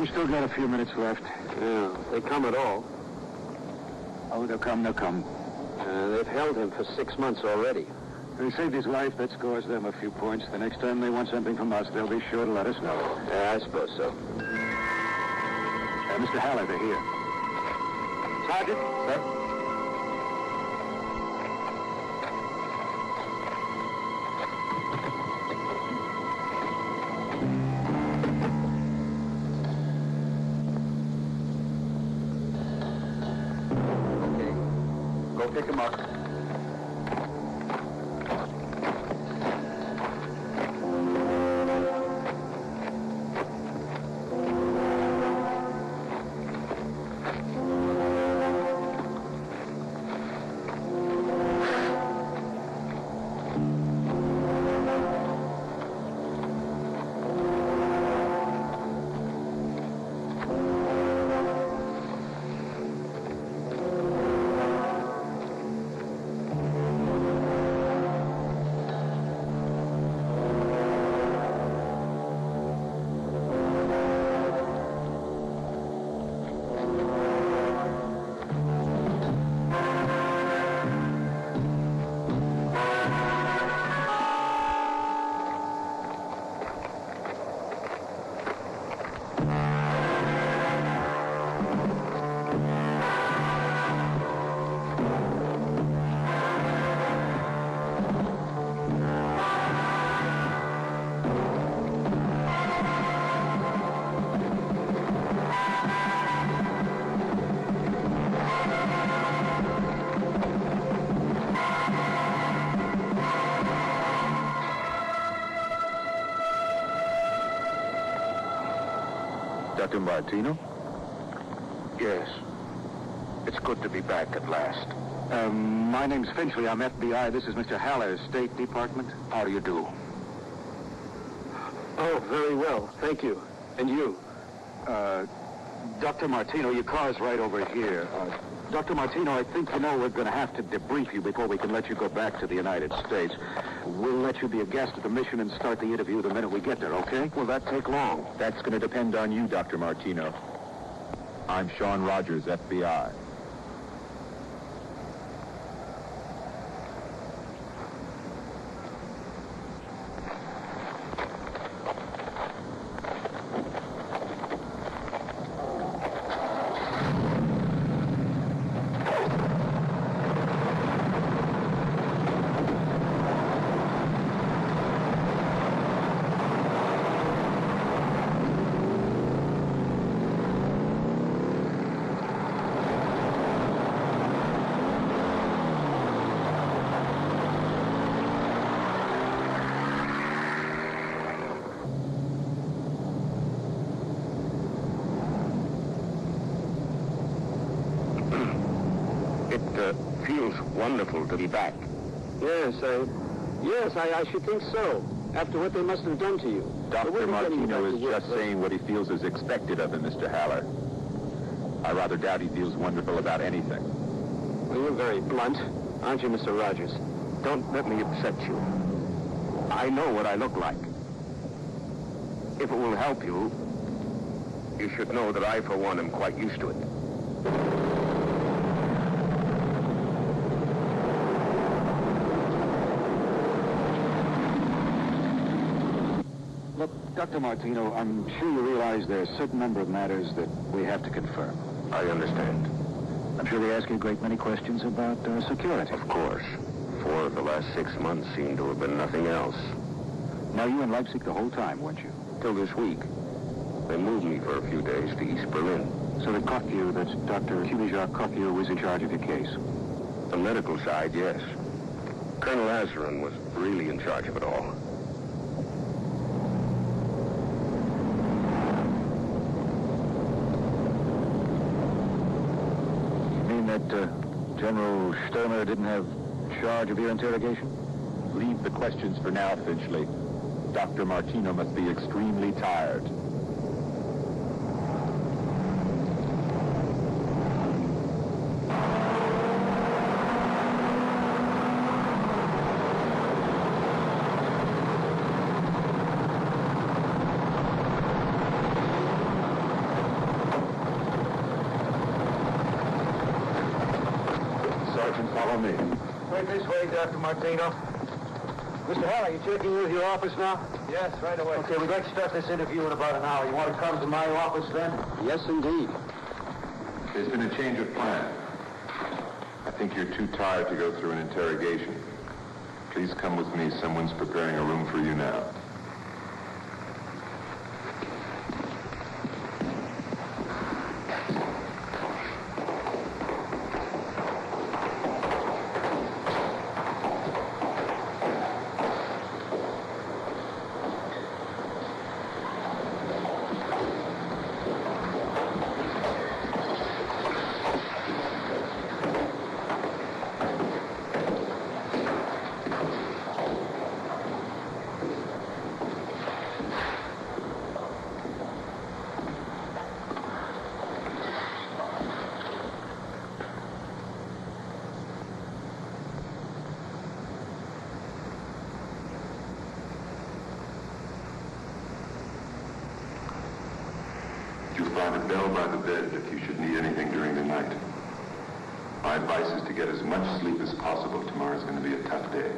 We still got a few minutes left. Yeah, if they come at all. Oh, they'll come. They've held him for 6 months already. They saved his life. That scores them a few points. The next time they want something from us, they'll be sure to let us know. Yeah, I suppose so. Mr. Haller, they're here. Sergeant? Sir? Okay. Go pick him up. Dr. Martino? Yes. It's good to be back at last. My name's Finchley. I'm F.B.I. This is Mr. Haller, State Department. How do you do? Oh, very well. Thank you. And you? Dr. Martino, your car's right over here. Dr. Martino, I think you know we're going to have to debrief you before we can let you go back to the United States. We'll let you be a guest at the mission and start the interview the minute we get there, okay? Will that take long? That's going to depend on you, Dr. Martino. I'm Sean Rogers, F.B.I. Feels wonderful to be back. Yes, I should think so. After what they must have done to you. Dr. Martino is just saying what he feels is expected of him, Mr. Haller. I rather doubt he feels wonderful about anything. Well, you're very blunt, aren't you, Mr. Rogers? Don't let me upset you. I know what I look like. If it will help you, you should know that I, for one, am quite used to it. Look, Dr. Martino, I'm sure you realize there are a certain number of matters that we have to confirm. I understand. I'm sure they ask you a great many questions about security. Of course. 4 of the last 6 months seem to have been nothing else. Now, you in Leipzig the whole time, weren't you? Till this week. They moved me for a few days to East Berlin. So that Kokiu, that's Dr. Kubijar Kokiu, was in charge of your case? The medical side, yes. Colonel Azarin was really in charge of it all. General Sturmer didn't have charge of your interrogation? Leave the questions for now, Finchley. Dr. Martino must be extremely tired. Follow me. Right this way, Dr. Martino. Mr. Haller, you checking with your office now? Yes, right away. Okay, we'd like to start this interview in about an hour. You want to come to my office then? Yes, indeed. There's been a change of plan. I think you're too tired to go through an interrogation. Please come with me. Someone's preparing a room for you now. You'll find a bell by the bed if you should need anything during the night. My advice is to get as much sleep as possible. Tomorrow's going to be a tough day.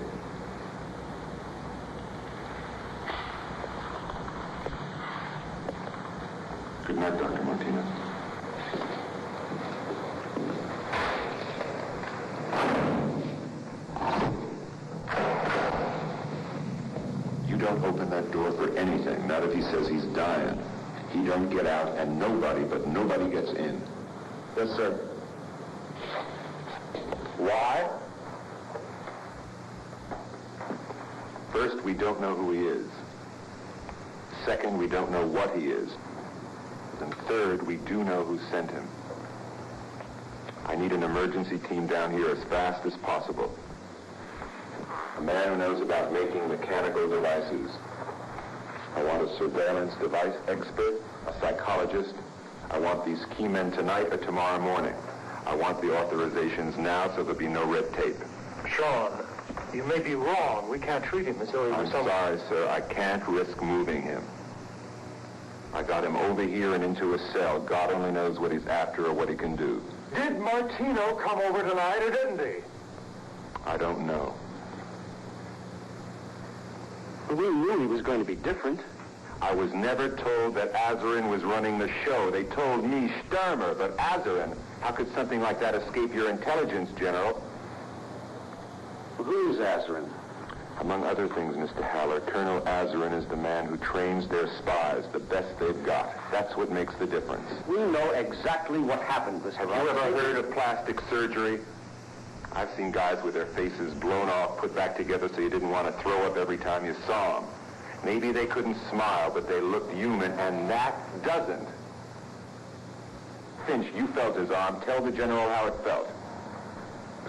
Good night, Dr. Martinez. You don't open that door for anything, not if he says he's dying. He don't get out, and nobody gets in. Yes, sir. Why? First, we don't know who he is. Second, we don't know what he is. And third, we do know who sent him. I need an emergency team down here as fast as possible. A man who knows about making mechanical devices. I want a surveillance device expert, a psychologist. I want these key men tonight or tomorrow morning. I want the authorizations now so there'll be no red tape. Sean, you may be wrong. We can't treat him as though he I'm was some... sorry, sir. I can't risk moving him. I got him over here and into a cell. God only knows what he's after or what he can do. Did Martino come over tonight, or didn't he? I don't know. We knew he was going to be different. I was never told that Azarin was running the show. They told me Sturmer, but Azarin, how could something like that escape your intelligence, General? Who's Azarin? Among other things, Mr. Haller, Colonel Azarin is the man who trains their spies, the best they've got. That's what makes the difference. We know exactly what happened, Mr. Have you ever heard of plastic surgery? I've seen guys with their faces blown off, put back together so you didn't want to throw up every time you saw them. Maybe they couldn't smile, but they looked human, and that doesn't. Finch, you felt his arm. Tell the General how it felt.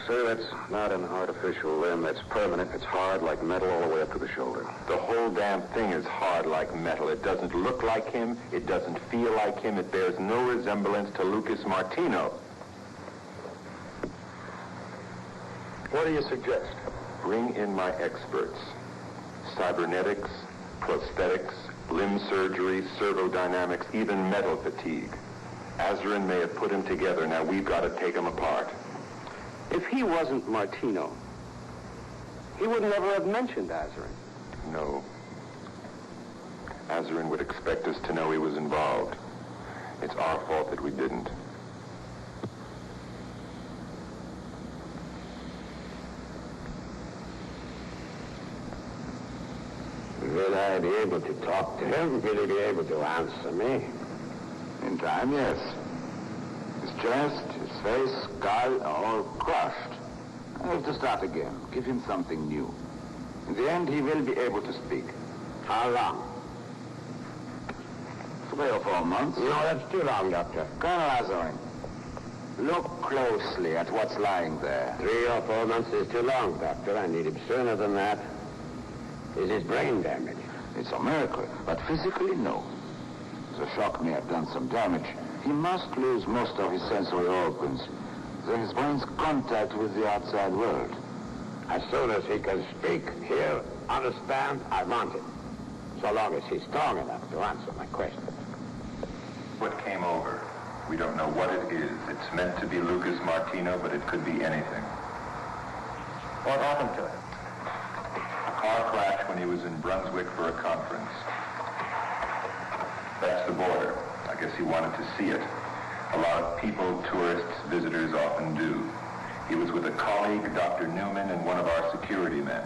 Sir, that's not an artificial limb. That's permanent. It's hard like metal all the way up to the shoulder. The whole damn thing is hard like metal. It doesn't look like him. It doesn't feel like him. It bears no resemblance to Lucas Martino. What do you suggest? Bring in my experts. Cybernetics, prosthetics, limb surgery, servodynamics, even metal fatigue. Azarin may have put them together. Now we've got to take them apart. If he wasn't Martino, he would never have mentioned Azarin. No. Azarin would expect us to know he was involved. It's our fault that we didn't. Will I be able to talk to him? Will he be able to answer me? In time, yes. His chest, his face, skull are all crushed. I have to start again. Give him something new. In the end, he will be able to speak. How long? 3 or 4 months. No, that's too long, Doctor. Colonel Azarin, look closely at what's lying there. 3 or 4 months is too long, Doctor. I need him sooner than that. Is his brain damaged? It's a miracle, but physically, no. The shock may have done some damage. He must lose most of his sensory organs. Then his brain's contact with the outside world. As soon as he can speak, hear, understand, I want him. So long as he's strong enough to answer my question. What came over? We don't know what it is. It's meant to be Lucas Martino, but it could be anything. What happened to him? A car crash when he was in Brunswick for a conference. That's the border. I guess he wanted to see it. A lot of people, tourists, visitors often do. He was with a colleague, Dr. Newman, and one of our security men.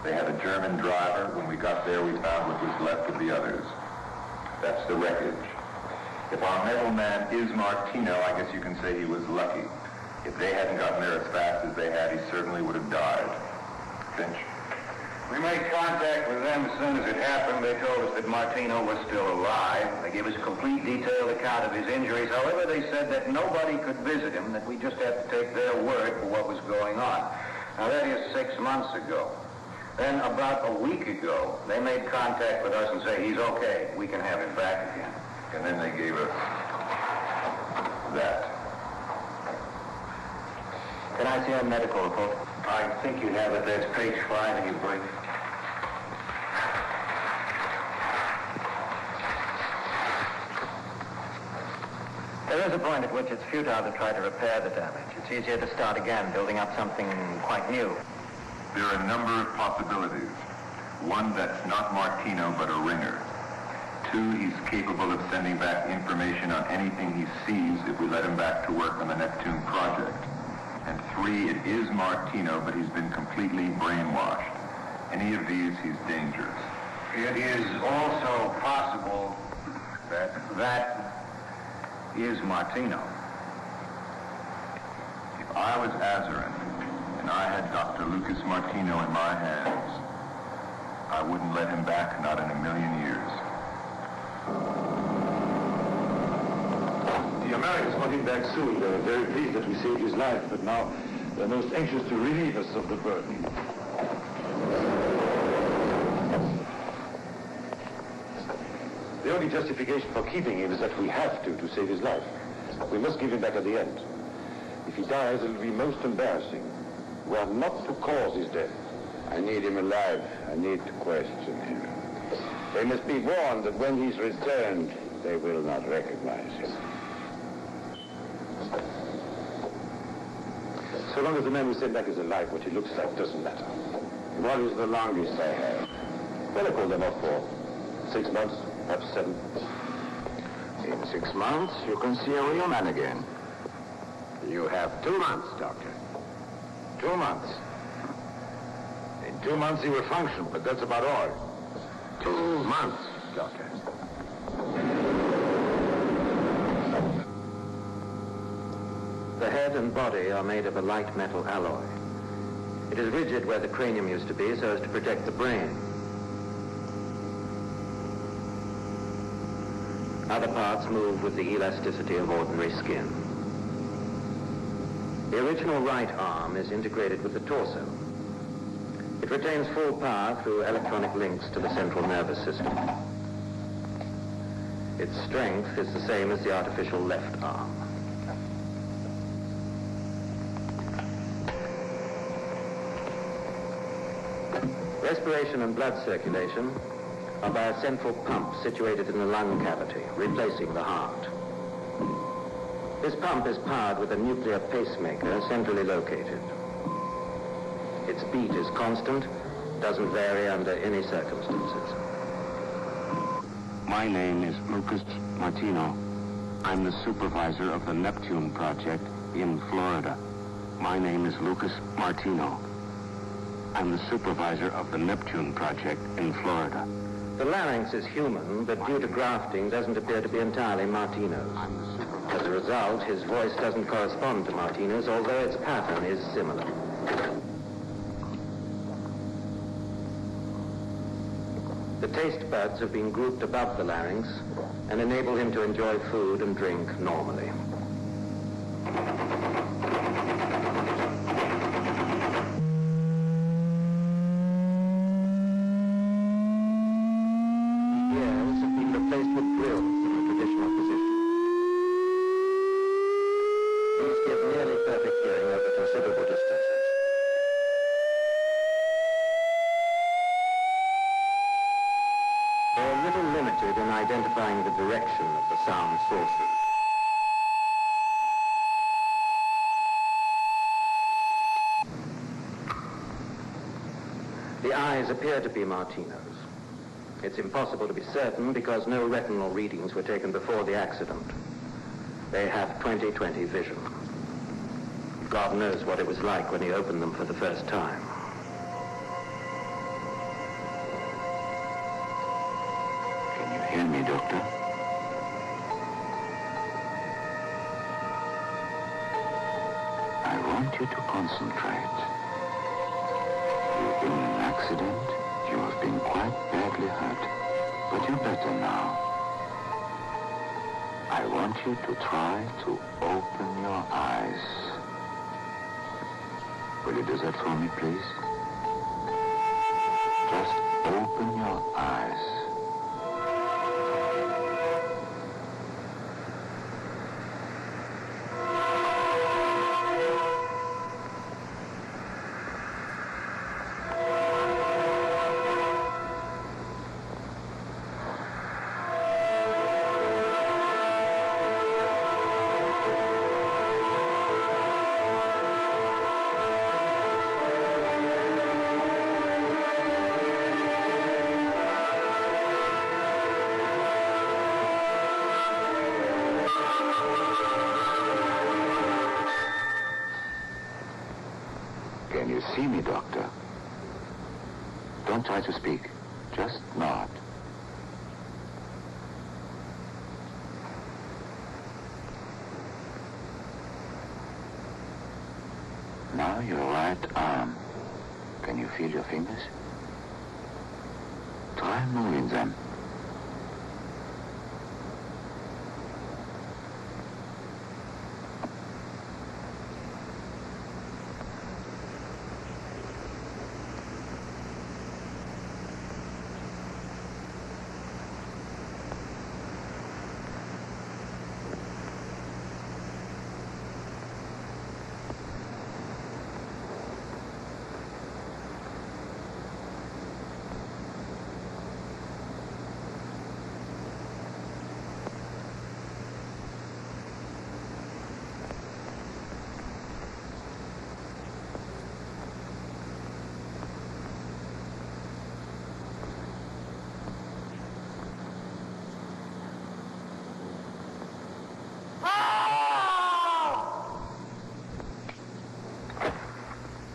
They had a German driver. When we got there, we found what was left of the others. That's the wreckage. If our metal man is Martino, I guess you can say he was lucky. If they hadn't gotten there as fast as they had, he certainly would have died. Finch? We made contact with them as soon as it happened. They told us that Martino was still alive. They gave us a complete detailed account of his injuries. However, they said that nobody could visit him, that we just had to take their word for what was going on. Now, that is 6 months ago. Then, about a week ago, they made contact with us and say, he's okay. We can have him back again. And then they gave us that. Can I see a medical report? I think you have it. That's page 5 in your brief. There is a point at which it's futile to try to repair the damage. It's easier to start again, building up something quite new. There are a number of possibilities. One, that's not Martino, but a ringer. 2, he's capable of sending back information on anything he sees if we let him back to work on the Neptune project. And 3, it is Martino, but he's been completely brainwashed. Any of these, he's dangerous. It is also possible that that is Martino. If I was Azarin, and I had Dr. Lucas Martino in my hands, I wouldn't let him back, not in a million years. The Americans want him back soon. They're very pleased that we saved his life, but now they're most anxious to relieve us of the burden. The only justification for keeping him is that we have to save his life. We must give him back at the end. If he dies, it will be most embarrassing. We are not to cause his death. I need him alive. I need to question him. They must be warned that when he's returned, they will not recognize him. So long as the man we sent back is alive, what he looks like doesn't matter. What is the longest I have? Well, I called them off for 6 months, perhaps 7. In 6 months, you can see a real man again. You have 2 months, Doctor. 2 months. In 2 months he will function, but that's about all. 2 months, Doctor. The head and body are made of a light metal alloy. It is rigid where the cranium used to be so as to protect the brain. Other parts move with the elasticity of ordinary skin. The original right arm is integrated with the torso. It retains full power through electronic links to the central nervous system. Its strength is the same as the artificial left arm. Respiration and blood circulation are by a central pump situated in the lung cavity, replacing the heart. This pump is powered with a nuclear pacemaker centrally located. Its beat is constant, doesn't vary under any circumstances. My name is Lucas Martino. I'm the supervisor of the Neptune project in Florida. My name is Lucas Martino. I'm the supervisor of the Neptune project in Florida. The larynx is human, but due to grafting doesn't appear to be entirely Martino's. As a result, his voice doesn't correspond to Martino's, although its pattern is similar. The taste buds have been grouped above the larynx and enable him to enjoy food and drink normally. Ears have been replaced with grills in the traditional position. These give nearly perfect hearing over considerable distances. They're a little limited in identifying the direction of the sound sources. eyes appear to be Martino's. It's impossible to be certain because no retinal readings were taken before the accident. They have 20/20 vision. God knows what it was like when he opened them for the first time. Can you hear me, Doctor? I want you to concentrate. You've been in an accident. You have been quite badly hurt. But you're better now. I want you to try to open your eyes. Will you do that for me, please? Just open your eyes. Can you see me, Doctor? Don't try to speak. Just nod. Now your right arm. Can you feel your fingers? Try moving them.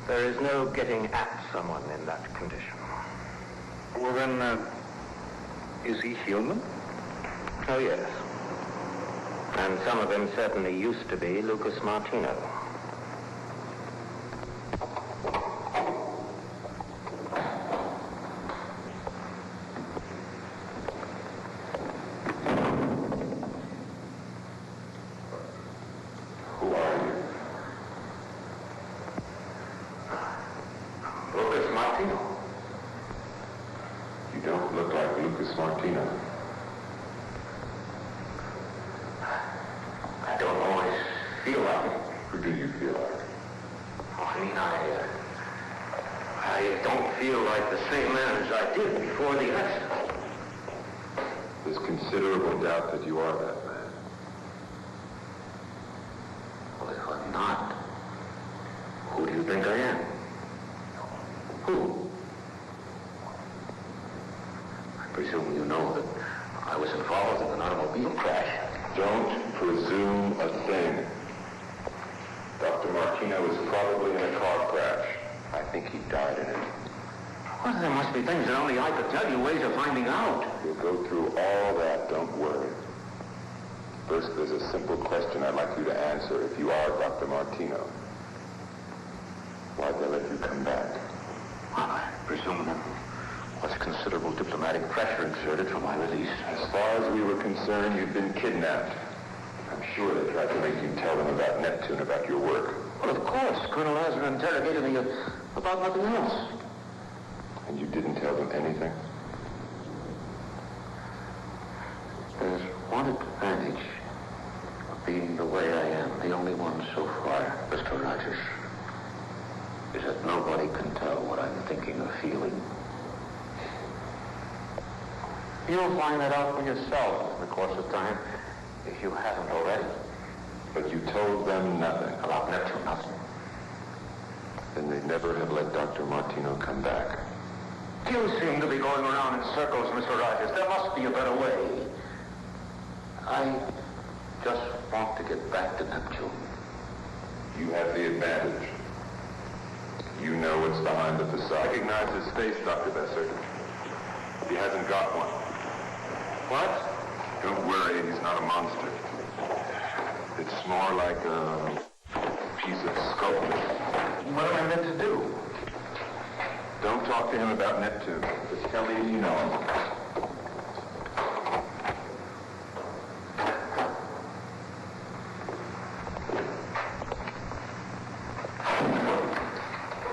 There is no getting at someone in that condition. Well, then, is he human? Oh, yes. And some of them certainly used to be Lucas Martino. Who are you? Lucas Martino. You don't look like Lucas Martino. I don't always feel like it. Who do you feel like? I mean, I don't feel like the same man as I did before the accident. There's considerable doubt that you are that man. Well, if I'm not, who do you think I am? Who? I presume you know that I was involved in an automobile crash. Don't presume a thing. Dr. Martino was probably in a car crash. I think he died in it. Well, there must be things that only I could tell you, ways of finding out. We'll go through all that, don't worry. First, there's a simple question I'd like you to answer. If you are Dr. Martino, why'd they let you come back? Well, I presume there was considerable diplomatic pressure exerted for my release. As far as we were concerned, you'd been kidnapped. I'm sure they tried to make you tell them about Neptune, about your work. Well, of course. Colonel Lazar interrogated me about nothing else. And you didn't tell them anything? There's one advantage of being the way I am, the only one so far, Mr. Rogers, is that nobody can tell what I'm thinking or feeling. You'll find that out for yourself in the course of time, if you haven't already. But you told them nothing. About Neptune, nothing. Then they never have let Dr. Martino come back. You seem to be going around in circles, Mr. Rogers. There must be a better way. I just want to get back to Neptune. You have the advantage. You know what's behind the facade. Recognize his face, Dr. Besser. He hasn't got one. What? Don't worry, he's not a monster. It's more like a piece of sculpture. What am I meant to do? Don't talk to him about Neptune. Just tell me if you know him.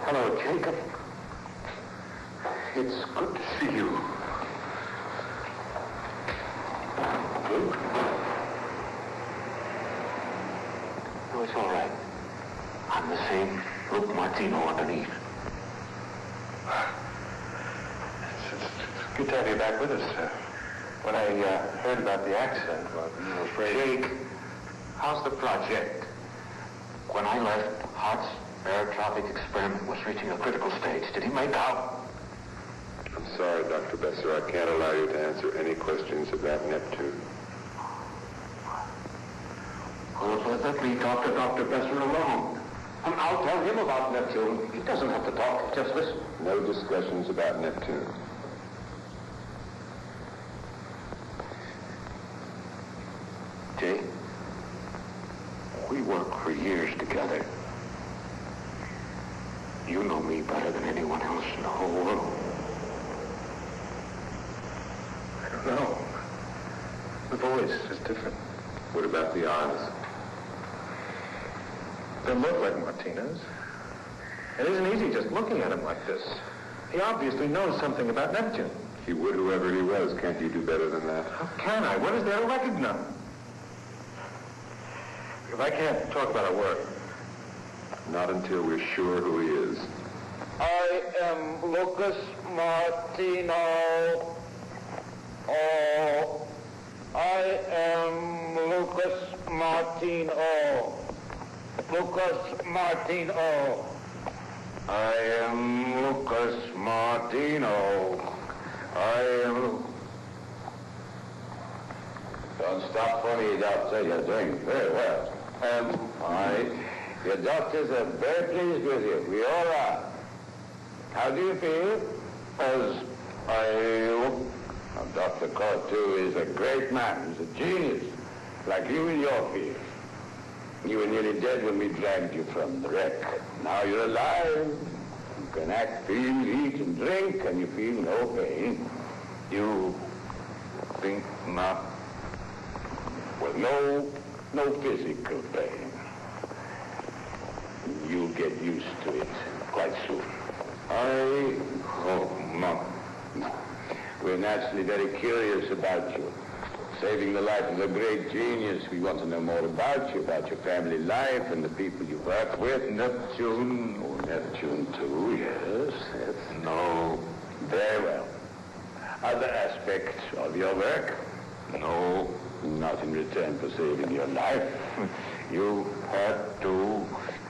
Hello, Jacob. It's good to see you. Luke? No, it's all right. I'm the same Luke Martino underneath. It's good to have you back with us. When I heard about the accident, well, I was afraid... Jake, how's the project? When I left, Hart's air traffic experiment was reaching a critical stage. Did he make out? I'm sorry, Dr. Besser. I can't allow you to answer any questions about Neptune. Well, let me talk to Dr. Besser alone. And I'll tell him about Neptune. He doesn't have to talk. Just listen. No discussions about Neptune. Jay, we worked for years together. You know me better than anyone else in the whole world. I don't know. The voice is different. What about the eyes? They look like Martino's. It isn't easy just looking at him like this. He obviously knows something about Neptune. He would, whoever he was. Can't you do better than that? How can I? What is there to recognize? If I can't talk about our work. Not until we're sure who he is. I am Lucas Martino. Oh, I am Lucas Martino. Lucas Martino. I am Lucas Martino. I am... Don't stop for me, Doctor. You're doing very well. Your doctors are very pleased with you. We all are. How do you feel? As I look... Now, Dr. Cortu is a great man. He's a genius, like you in your field. You were nearly dead when we dragged you from the wreck. Now you're alive. You can act, feel, eat, and drink, and you feel no pain. You think not? Well, no physical pain. You'll get used to it quite soon. I hope not. We're naturally very curious about you. Saving the life of a great genius, we want to know more about you, about your family life and the people you work with. Neptune, oh, Neptune too, yes. No. Very well. Other aspects of your work? No. Not in return for saving your life. You had to.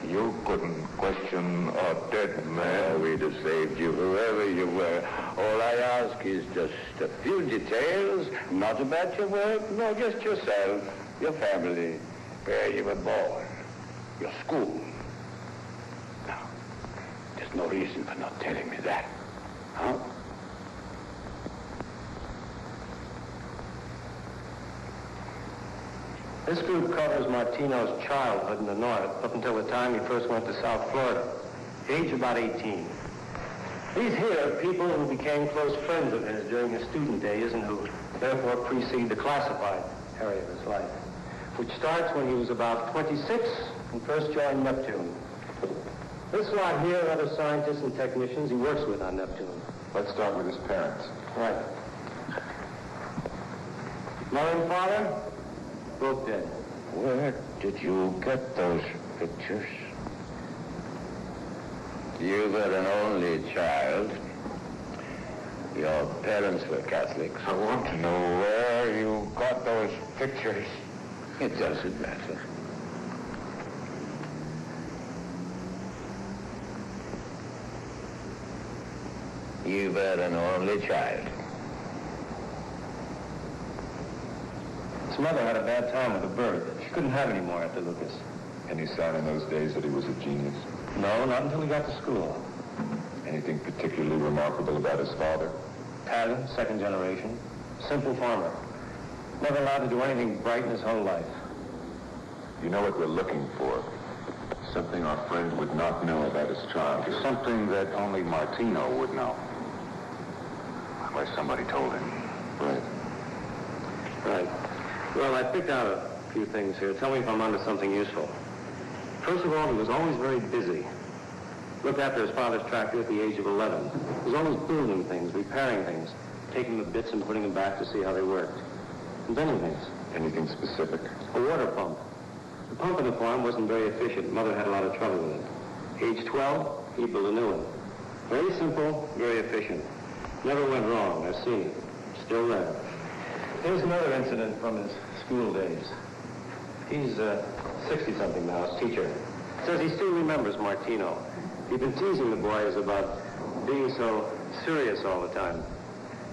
You couldn't question a dead man. We'd have saved you, whoever you were. All I ask is just a few details, not about your work, no, just yourself, your family, where you were born, your school. Now, there's no reason for not telling me that, huh? This group covers Martino's childhood in the north up until the time he first went to South Florida, age about 18. These here are people who became close friends of his during his student days and who therefore precede the classified area of his life, which starts when he was about 26 and first joined Neptune. This lot here are other scientists and technicians he works with on Neptune. Let's start with his parents. Right. Mother and father? Both dead. Where did you get those pictures? You were an only child. Your parents were Catholics. I want to know where you got those pictures. It doesn't matter. You were an only child. His mother had a bad time with a bird. She couldn't have any more after Lucas. Any sign in those days that he was a genius? No, not until he got to school. Anything particularly remarkable about his father? Italian, second generation. Simple farmer. Never allowed to do anything bright in his whole life. You know what we're looking for? Something our friend would not know about his childhood. Something that only Martino would know. Unless somebody told him. Right. Right. Well, I picked out a few things here. Tell me if I'm onto something useful. First of all, he was always very busy. Looked after his father's tractor at the age of 11. He was always building things, repairing things, taking the bits and putting them back to see how they worked. Inventing things. Anything specific? A water pump. The pump in the farm wasn't very efficient. Mother had a lot of trouble with it. Age 12, he built a new one. Very simple, very efficient. Never went wrong. I've seen it. Still there. Here's another incident from his school days. He's 60-something now, his teacher. Says he still remembers Martino. He'd been teasing the boys about being so serious all the time.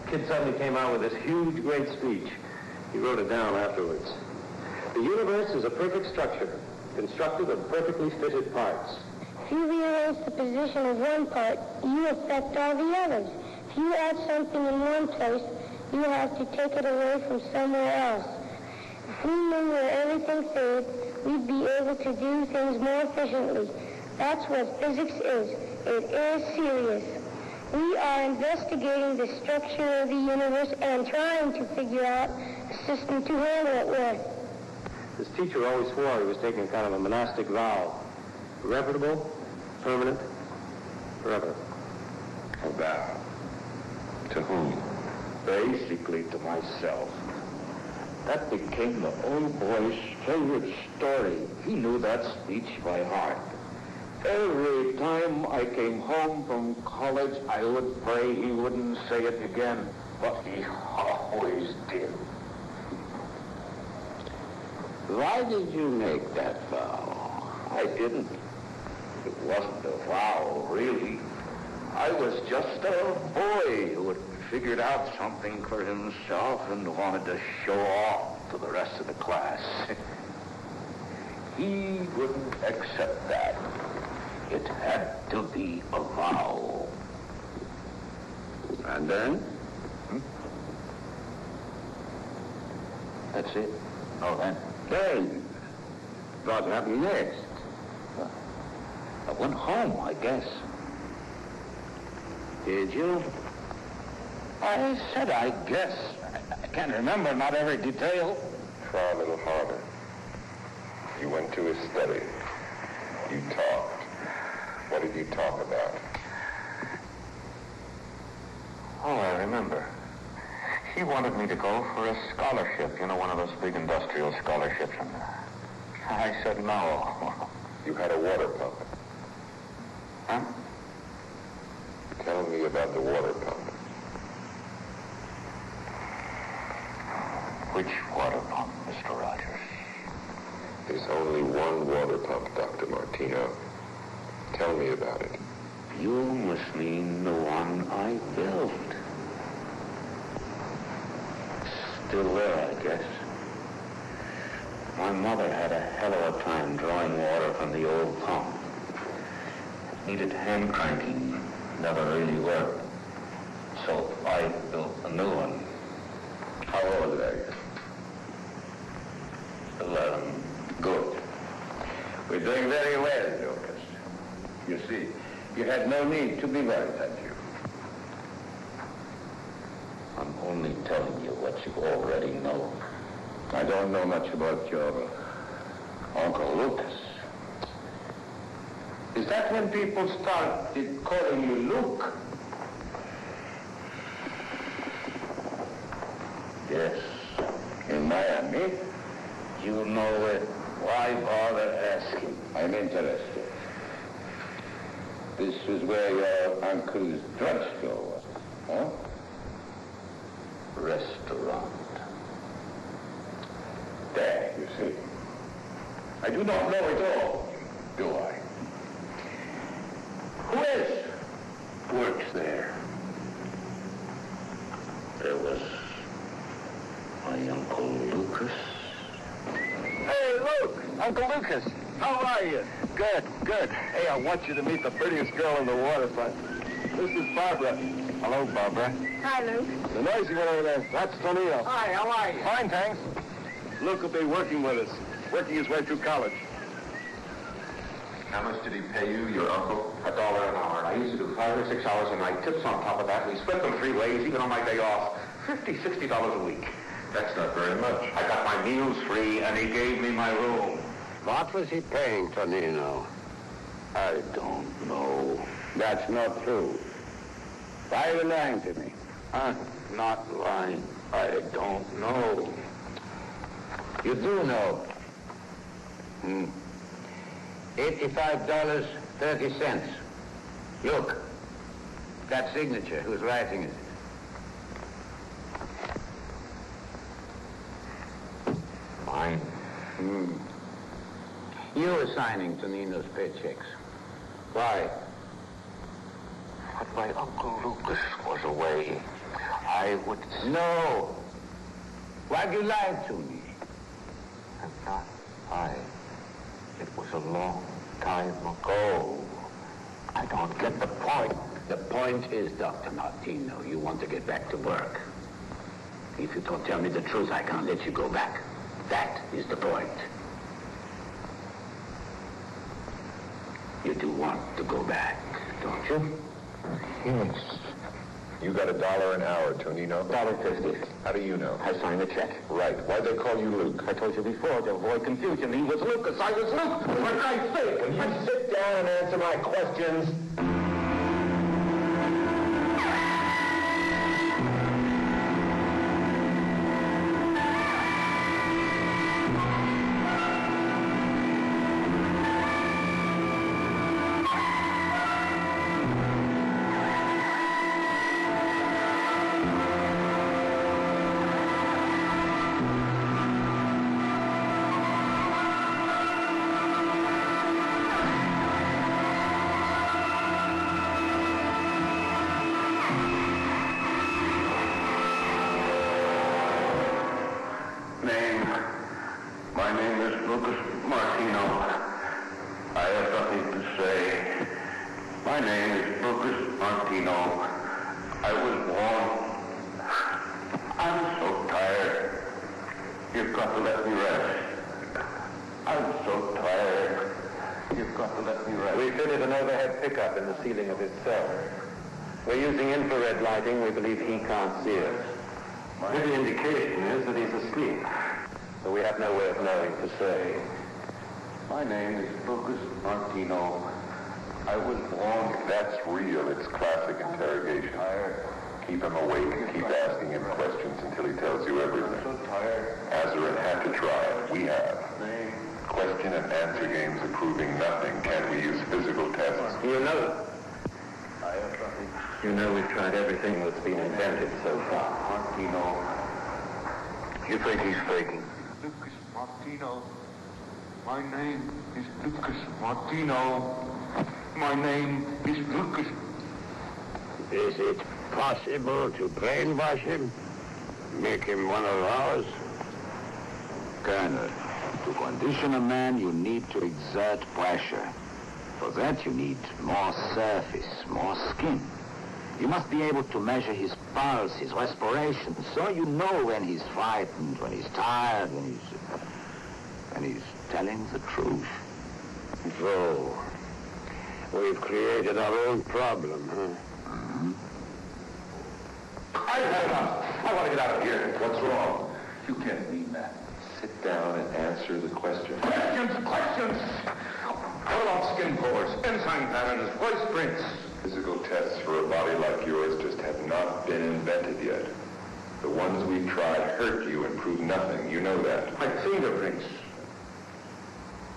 Kid suddenly came out with this huge, great speech. He wrote it down afterwards. The universe is a perfect structure, constructed of perfectly fitted parts. If you rearrange the position of one part, you affect all the others. If you add something in one place, you have to take it away from somewhere else. If we knew where everything fitted, we'd be able to do things more efficiently. That's what physics is. It is serious. We are investigating the structure of the universe and trying to figure out a system to handle it with. His teacher always swore he was taking a kind of a monastic vow. Irrevocable, permanent, forever. A vow. To whom? Basically to myself. That became the old boy's favorite story. He knew that speech by heart. Every time I came home from college, I would pray he wouldn't say it again, but he always did. Why did you make that vow? I didn't. It wasn't a vow, really. I was just a boy who had figured out something for himself and wanted to show off to the rest of the class. He wouldn't accept that. It had to be a vow. And then? That's it. Oh, then? Then, what happened next? I went home, I guess. Did you? I said I guess. I can't remember, not every detail. Try a little harder. You went to his study. You talked. What did you talk about? Oh, I remember. He wanted me to go for a scholarship, you know, one of those big industrial scholarships. And I said no. You had a water pump. Huh? Tell me about the water pump. Which water pump, Mr. Rogers? There's only one water pump, Dr. Martino. Tell me about it. You must mean the one I built. Still there, I guess. My mother had a hell of a time drawing water from the old pump. It needed hand cranking. Never really worked. So I built a new one. How old are you? 11. Good. We're doing very well, Lucas. You see, you had no need to be worried, had you? I'm only telling you what you already know. I don't know much about your Uncle Lucas. Is that when people started calling you Luke? Yes. In Miami? You know it. Why bother asking? I'm interested. This is where your uncle's drugstore was, huh? Restaurant. There, you see. I do not know it all, do I? Who else works there? my Uncle Lucas. Hey, Luke! Uncle Lucas! How are you? Good, good. Hey, I want you to meet the prettiest girl on the waterfront. This is Barbara. Hello, Barbara. Hi, Luke. The noisy one over there. That's Tonino. Hi, how are you? Fine, thanks. Luke will be working with us, working his way through college. How much did he pay you, your uncle? $1 an hour. I used to do 5 or 6 hours a night, tips on top of that. We split them 3 ways, even on my day off. $50, $60 a week. That's not very much. I got my meals free, and he gave me my room. What was he paying Tonino? I don't know. That's not true. Why are you lying to me? I'm not lying. I don't know. You do know. $85.30. Look, that signature, who's writing it? Mine. You were signing Tonino's paychecks. Why? But my Uncle Lucas was away. I would... No. Why'd you lie to me? I'm not lying. It was a long time ago. I don't get the point. The point is, Dr. Martino, you want to get back to work. If you don't tell me the truth, I can't let you go back. That is the point. You do want to go back, don't you? Yes. You got $1 an hour, Tonino. $1.50. How do you know? I signed the check. Right. Why'd they call you Luke? I told you before, to avoid confusion. He was Lucas. I was Luke. For Christ's sake. Can you sit down and answer my questions? My name is Lucas Martino. I have nothing to say. My name is Lucas Martino. I was born. I'm so tired. You've got to let me rest. I'm so tired. You've got to let me rest. We fitted an overhead pickup in the ceiling of his cell. We're using infrared lighting. We believe he can't see us. The indication is that he's asleep. So we have no way of knowing to say. My name is Lucas Martino. I was born. That's real. It's classic interrogation. Keep him awake and keep asking him questions until he tells you everything. So tired. Azarin had to try it. We have. Question and answer games are proving nothing. Can't we use physical tests? You know. You know we've tried everything that's been invented so far. Martino. You think he's faking? Lucas Martino. My name is Lucas Martino. My name is Lucas. Is it possible to brainwash him? Make him one of ours? Colonel, to condition a man, you need to exert pressure. For that, you need more surface, more skin. You must be able to measure his pulse, his respiration, so you know when he's frightened, when he's tired, when he's telling the truth. So, we've created our own problem, huh? Mm-hmm. I've had enough. I want to get out of here. What's wrong? You can't mean that. Sit down and answer the question. Questions! What about skin pores, enzyme patterns, voice prints? Physical tests for a body like yours just have not been invented yet. The ones we've tried hurt you and prove nothing. You know that. My fingerprints.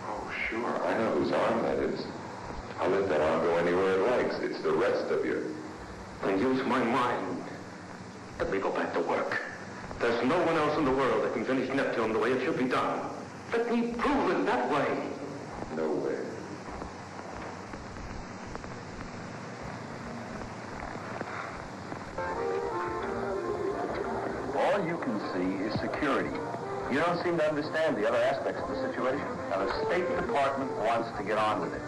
Oh, sure. I know whose arm that is. I'll let that arm go anywhere it likes. It's the rest of you. Then use my mind. Let me go back to work. There's no one else in the world that can finish Neptune the way it should be done. Let me prove it that way. No way. All you can see is security. You don't seem to understand the other aspects of the situation. Now, the State Department wants to get on with it.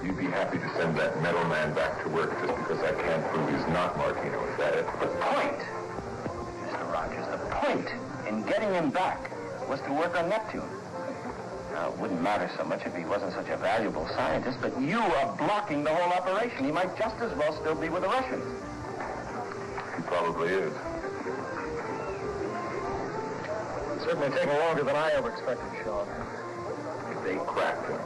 You'd be happy to send that metal man back to work just because I can't prove he's not Martino, is that it? The point, Mr. Rogers, the point in getting him back was to work on Neptune. Now, it wouldn't matter so much if he wasn't such a valuable scientist, but you are blocking the whole operation. He might just as well still be with the Russians. He probably is. It's certainly taken longer than I ever expected, Sean. They cracked him.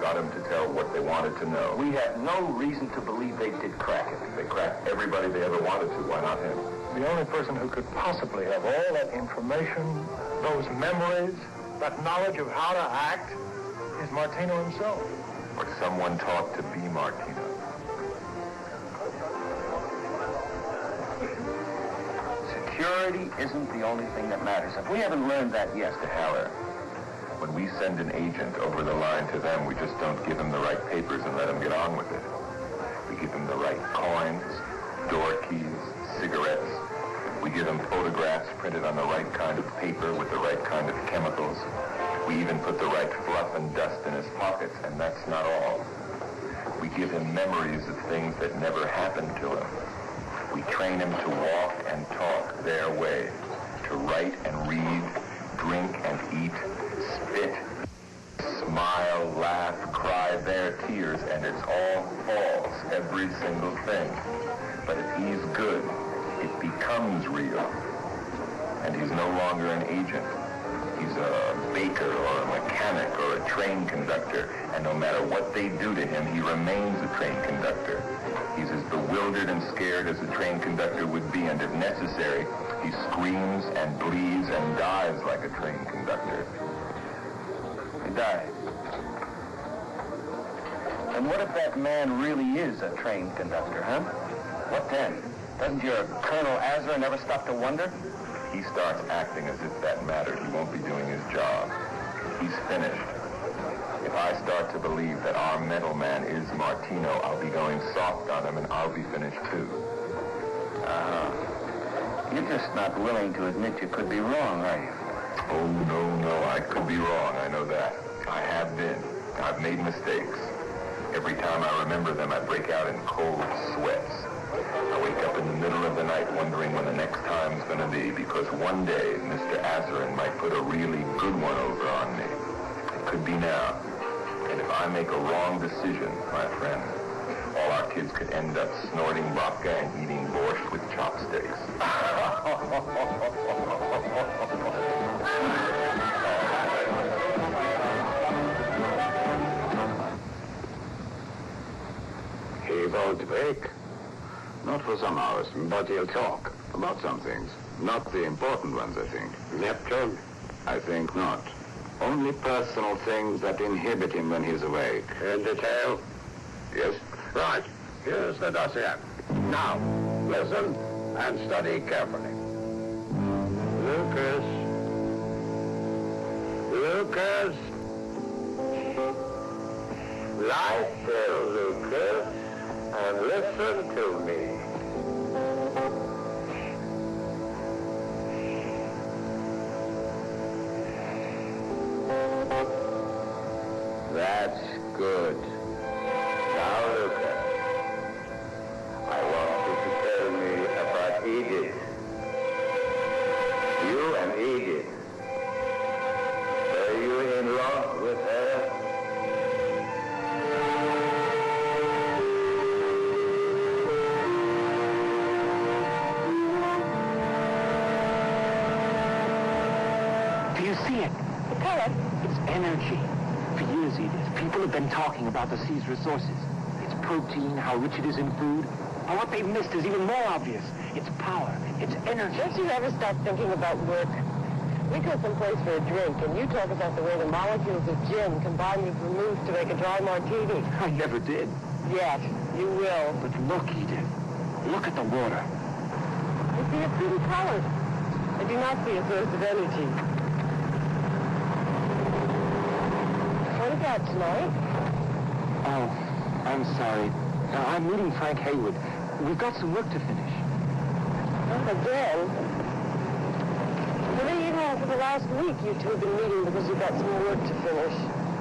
Got him to tell what they wanted to know. We have no reason to believe they did crack it. They cracked everybody they ever wanted to. Why not him? The only person who could possibly have all that information, those memories, that knowledge of how to act, is Martino himself. Or someone taught to be Martino. Security isn't the only thing that matters. If we haven't learned that yet, Mr. Howard, When we send an agent over the line to them, we just don't give them the right papers and let them get on with it. We give them the right coins, door keys, cigarettes. We give them photographs printed on the right kind of paper with the right kind of chemicals. We even put the right fluff and dust in his pockets, and that's not all. We give him memories of things that never happened to him. We train him to walk and talk their way, to write and read, drink and eat, spit, smile, laugh, cry their tears, and it's all false, every single thing. But if he's good, it becomes real. And he's no longer an agent. He's a baker or a mechanic or a train conductor, and no matter what they do to him, he remains a train conductor. He's as bewildered and scared as a train conductor would be, and if necessary, he screams and bleeds and dies like a train conductor. He died. And what if that man really is a train conductor, huh? What then? Doesn't your Colonel Azra never stop to wonder? He starts acting as if that mattered. He won't be doing his job. He's finished. If I start to believe that our metal man is Martino, I'll be going soft on him, and I'll be finished too. You're just not willing to admit you could be wrong, are you? Oh, no, I could be wrong. I know that. I have been. I've made mistakes. Every time I remember them, I break out in cold sweats. I wake up in the middle of the night wondering when the next time's going to be, because one day Mr. Azarin might put a really good one over on me. It could be now. And if I make a wrong decision, my friend, all our kids could end up snorting vodka and eating borscht with chopsticks. He won't wake. Not for some hours, but he'll talk about some things. Not the important ones, I think. Neptune? I think not. Only personal things that inhibit him when he's awake. In detail? Yes. Right. Here's the dossier. Now, listen and study carefully. Lucas. Lie still, Lucas, and listen to me. That's good. Now, Lucas, I want you to tell me about Edith. You and Edith. Were you in love with her? Do you see it? The color? It's energy. For years, Edith, people have been talking about the sea's resources. Its protein, how rich it is in food. But what they've missed is even more obvious. Its power, its energy. Don't you ever stop thinking about work? We go someplace for a drink, and you talk about the way the molecules of gin combine with vermouth to make a dry martini. I never did. Yet, you will. But look, Edith. Look at the water. I see a pretty color. I do not see a source of energy. What about tonight? Oh, I'm sorry. I'm meeting Frank Haywood. We've got some work to finish. Not again. last week you two have been meeting because you've got some work to finish.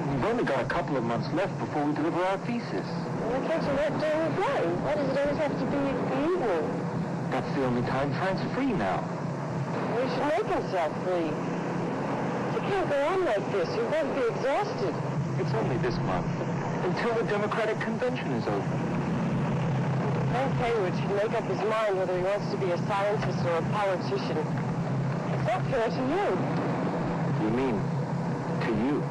We've only got a couple of months left before we deliver our thesis. Why can't you work during the day? Why does it always have to be the evening? That's the only time Frank's free now. You should make himself free. You can't go on like this. You're going to be exhausted. It's only this month, until the Democratic Convention is over. Frank Hayward should make up his mind whether he wants to be a scientist or a politician. It's not fair to you. You mean to you?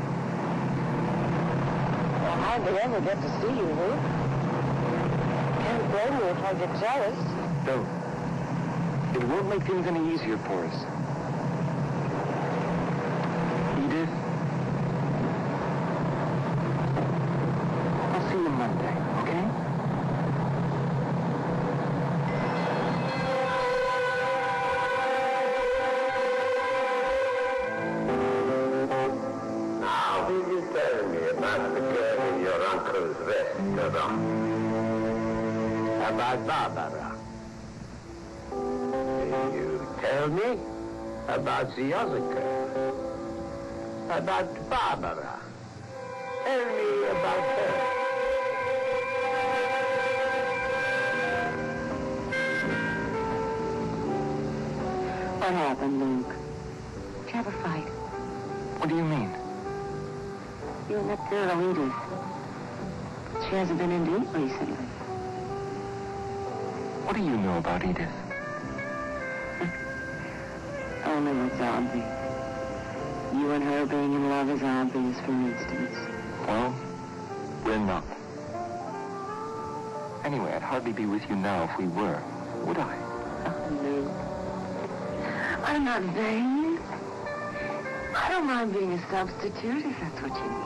I hardly ever get to see you, Luke. Can't blame you if I get jealous. No. It won't make things any easier for us. Edith? I'll see you Monday, okay? Now, will you tell me about the girl in your uncle's restaurant? About Barbara? Will you tell me about the other girl? About Barbara? Tell me about her. What happened, Luke? Did you have a fight? What do you mean? You and that girl, Edith. She hasn't been in to eat recently. What do you know about Edith? Only what's obvious. You and her being in love is obvious, for instance. Well, we're not. Anyway, I'd hardly be with you now if we were, would I? Oh, Luke. I'm not vain. I don't mind being a substitute, if that's what you mean.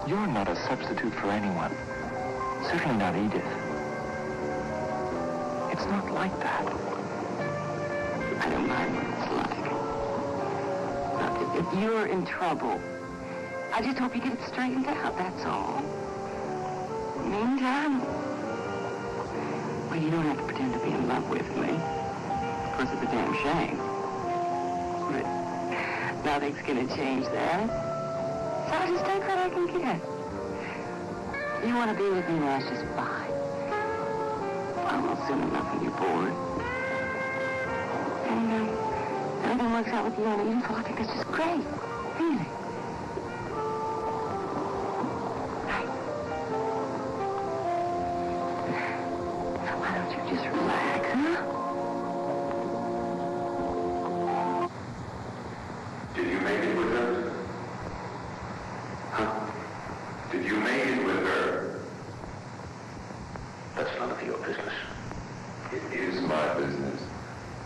You're not a substitute for anyone. Certainly not Edith. It's not like that. I don't mind what it's like. Now, if you're in trouble, I just hope you get it straightened out, that's all. Meantime, well, you don't have to pretend to be in love with me. Of course, it's a damn shame. But nothing's gonna change that. So I'll just take what I can get. You want to be with me, that's just fine. Well, soon enough when you're bored. And everything works out with you and Edith. Well, I think that's just great. Really. Right. So why don't you just relax, huh? Did you make it with her? Huh? Did you make it with her? That's none of your business. It is my business.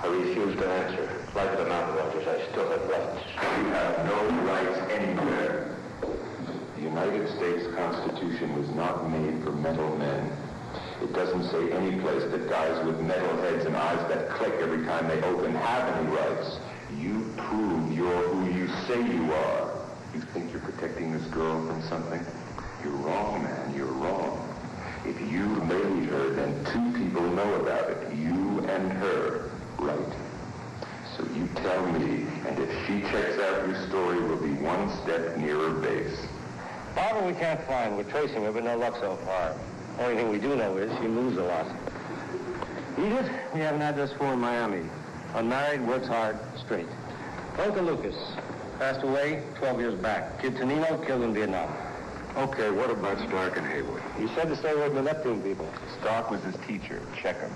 I refuse to answer. Like it or not, Rogers, I still have rights. You have no rights anywhere. The United States Constitution was not made for mental men. It doesn't say any place that guys with metal heads and eyes that click every time they open have any rights. You prove you're who you say you are. You think you're protecting this girl from something? You're wrong, man. You're wrong. If you married her, then two people know about it. You and her. Right. So you tell me, and if she checks out your story, we'll be one step nearer base. Barbara we can't find. We're tracing her, but no luck so far. Only thing we do know is she moves a lot. Edith, we have an address for in Miami. Unmarried, works hard, straight. Uncle Lucas, passed away 12 years back. Kid Tonino, killed in Vietnam. Okay, what about Stark and Haywood? He said to stay away from the Neptune people. Stark was his teacher. Check him.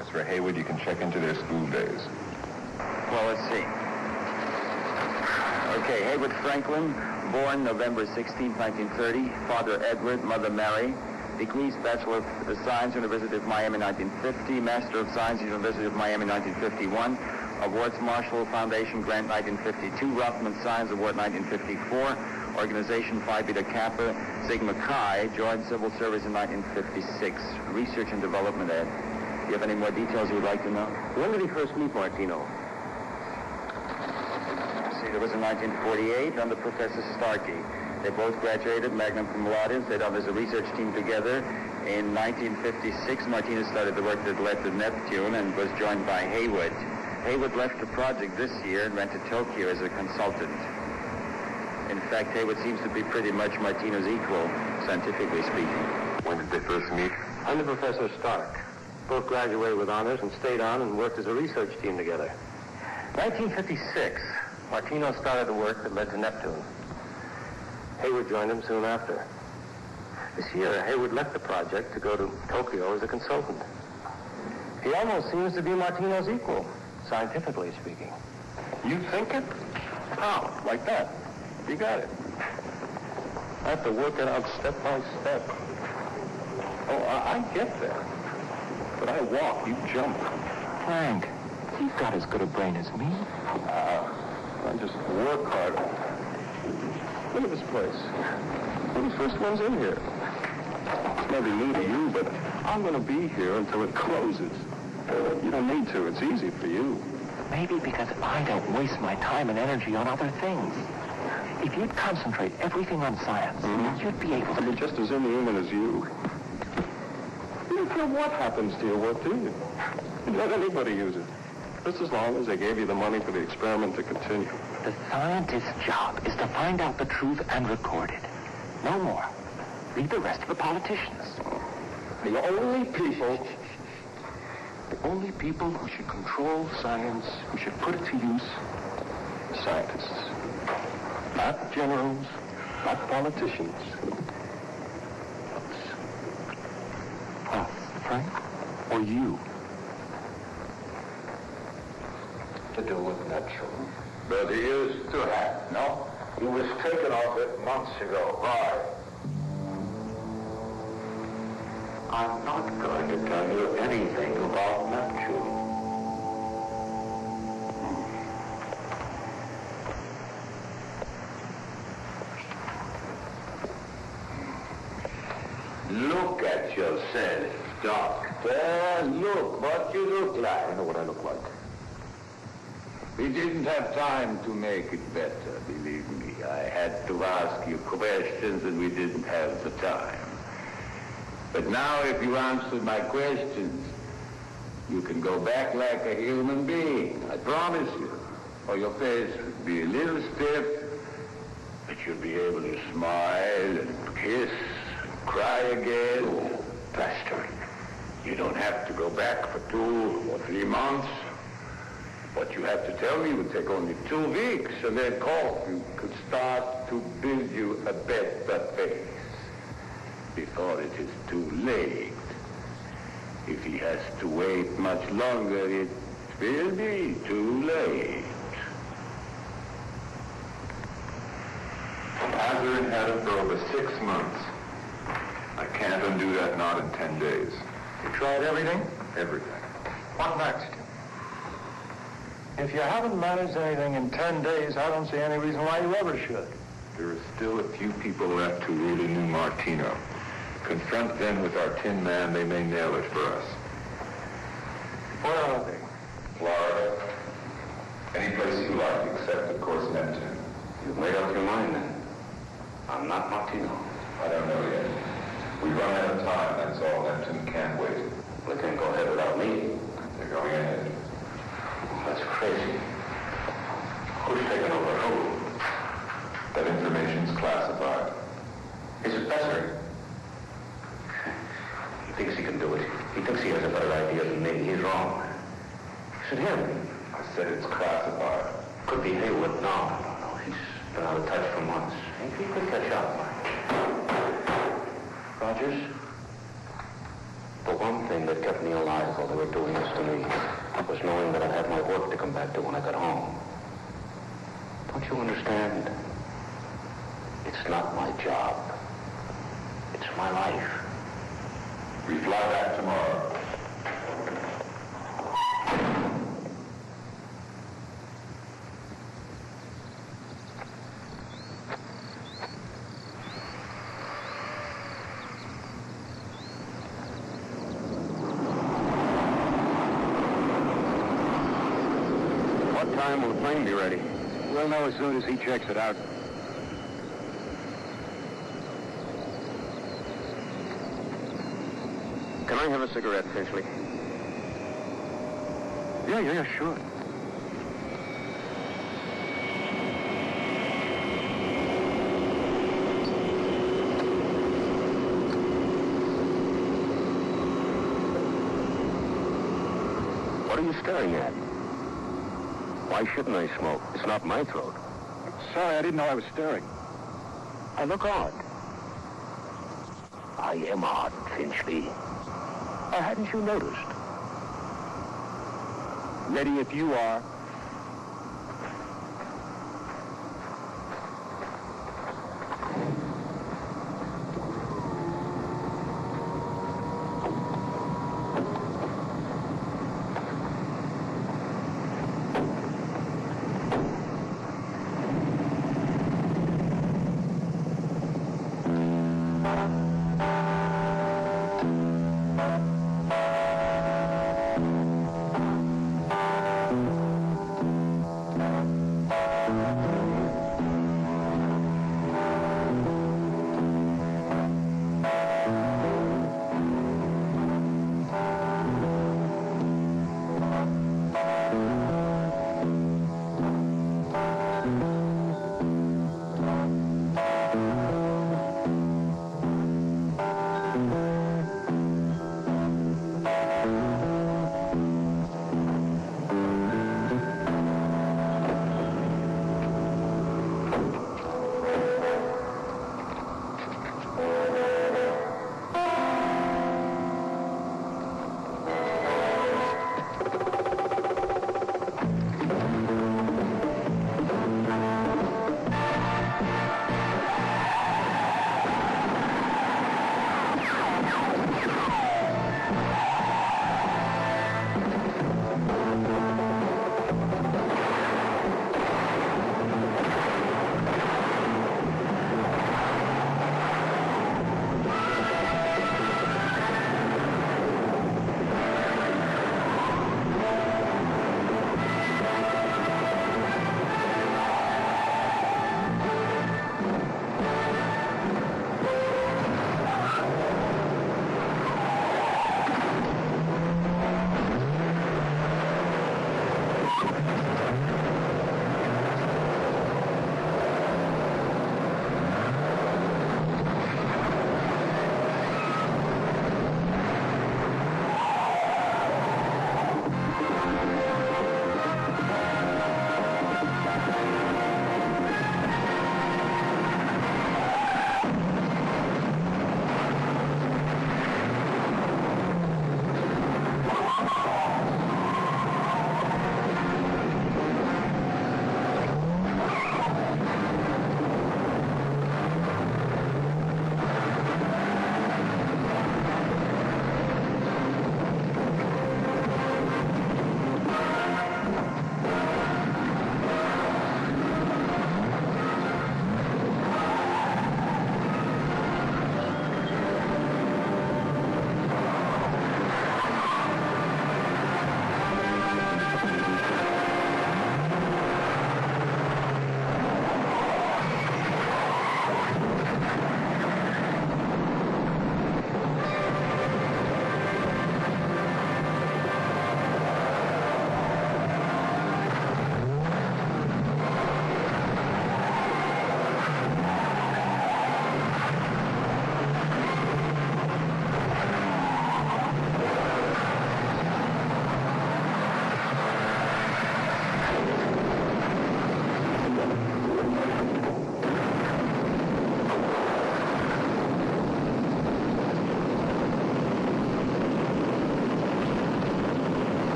As for Haywood, you can check into their school days. Well, let's see. Okay, Haywood Franklin, born November 16, 1930. Father Edward, Mother Mary. Degrees Bachelor of Science, University of Miami, 1950. Master of Science, University of Miami, 1951. Awards Marshall Foundation Grant, 1952. Rothman Science Award, 1954. Organization Phi Beta Kappa Sigma Chi. Joined civil service in 1956. Research and Development Ed. Do you have any more details you would like to know? When did he first meet Martino? See, there was in 1948 under Professor Starkey. They both graduated magna cum laude. They done as a research team together. In 1956, Martinez started the work that led to Neptune and was joined by Haywood. Hayward left the project this year and went to Tokyo as a consultant. In fact, Hayward seems to be pretty much Martino's equal, scientifically speaking. When did they first meet? Under Professor Stark. Both graduated with honors and stayed on and worked as a research team together. 1956, Martino started the work that led to Neptune. Hayward joined him soon after. This year, Hayward left the project to go to Tokyo as a consultant. He almost seems to be Martino's equal, scientifically speaking. You think it? How? Like that? You got it. I have to work it out step by step. Oh, I get that. But I walk, you jump. Frank, you've got as good a brain as me. I just work harder. Look at this place. We're the first ones in here. It's maybe new to you, but I'm going to be here until it closes. You don't need to. It's easy for you. Maybe because I don't waste my time and energy on other things. If you'd concentrate everything on science, you'd be able to... You're just as inhuman as you. You don't care what happens to your work, do you? You'd let anybody use it. Just as long as they gave you the money for the experiment to continue. The scientist's job is to find out the truth and record it. No more. Leave the rest to the politicians. The only people who should control science, who should put it to use, scientists. Not generals, not politicians. Us, Frank? Or you? To do with natural. But he used to have, no? He was taken off it months ago. Why? I'm not going to tell you anything about Neptune. Look at yourself, Doc. Look what you look like. I know what I look like. We didn't have time to make it better, believe me. I had to ask you questions and we didn't have the time. But now if you answered my questions, you can go back like a human being, I promise you. Or your face would be a little stiff, but you'll be able to smile and kiss and cry again. Faster. You don't have to go back for 2 or 3 months. What you have to tell me would take only 2 weeks, and then you could start to build you a better face before it is too late. If he has to wait much longer, it will be too late. Hazard had him for over 6 months. I can't undo that, not in 10 days. You tried everything? Everything. What next? If you haven't managed anything in 10 days, I don't see any reason why you ever should. There are still a few people left who really knew Martino. Confront them with our Tin Man, they may nail it for us. Where are they? Florida. Any place you like, except, of course, Neptune. You've made up your mind, then. I'm not Martino. I don't know yet. We run out of time, that's all. Neptune can't wait. They can't go ahead without me. They're going ahead. That's crazy. Who's taking over who? That information's classified. Is it better? He thinks he can do it. He thinks he has a better idea than me. He's wrong. Is it him? I said it's classified. Could be Hayward. No. He's been out of touch for months. He could catch up. Rogers? The one thing that kept me alive while they were doing this to me was knowing that I'd have my work to come back to when I got home. Don't you understand? It's not my job. It's my life. We fly back tomorrow. What time will the plane be ready? We'll know as soon as he checks it out. Can I have a cigarette, Finchley? Yeah, sure. What are you staring at? Why shouldn't I smoke? It's not my throat. Sorry, I didn't know I was staring. I look odd. I am odd, Finchley. Or hadn't you noticed? Ready if you are.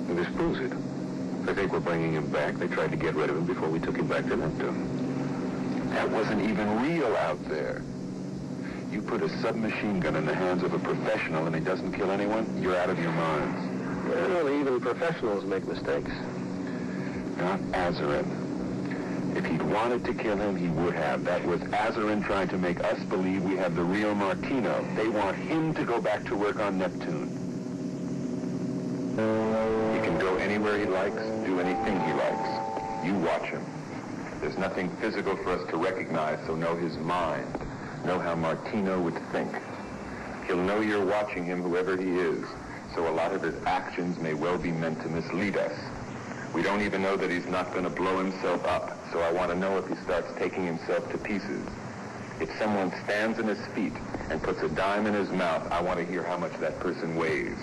And this proves it. They think we're bringing him back. They tried to get rid of him before we took him back to Neptune. That wasn't even real out there. You put a submachine gun in the hands of a professional and he doesn't kill anyone, you're out of your minds. Well, even professionals make mistakes. Not Azarin. If he'd wanted to kill him, he would have. That was Azarin trying to make us believe we have the real Martino. They want him to go back to work on Neptune. He can go anywhere he likes, do anything he likes. You watch him. There's nothing physical for us to recognize, so know his mind. Know how Martino would think. He'll know you're watching him, whoever he is, so a lot of his actions may well be meant to mislead us. We don't even know that he's not going to blow himself up, so I want to know if he starts taking himself to pieces. If someone stands on his feet and puts a dime in his mouth, I want to hear how much that person weighs.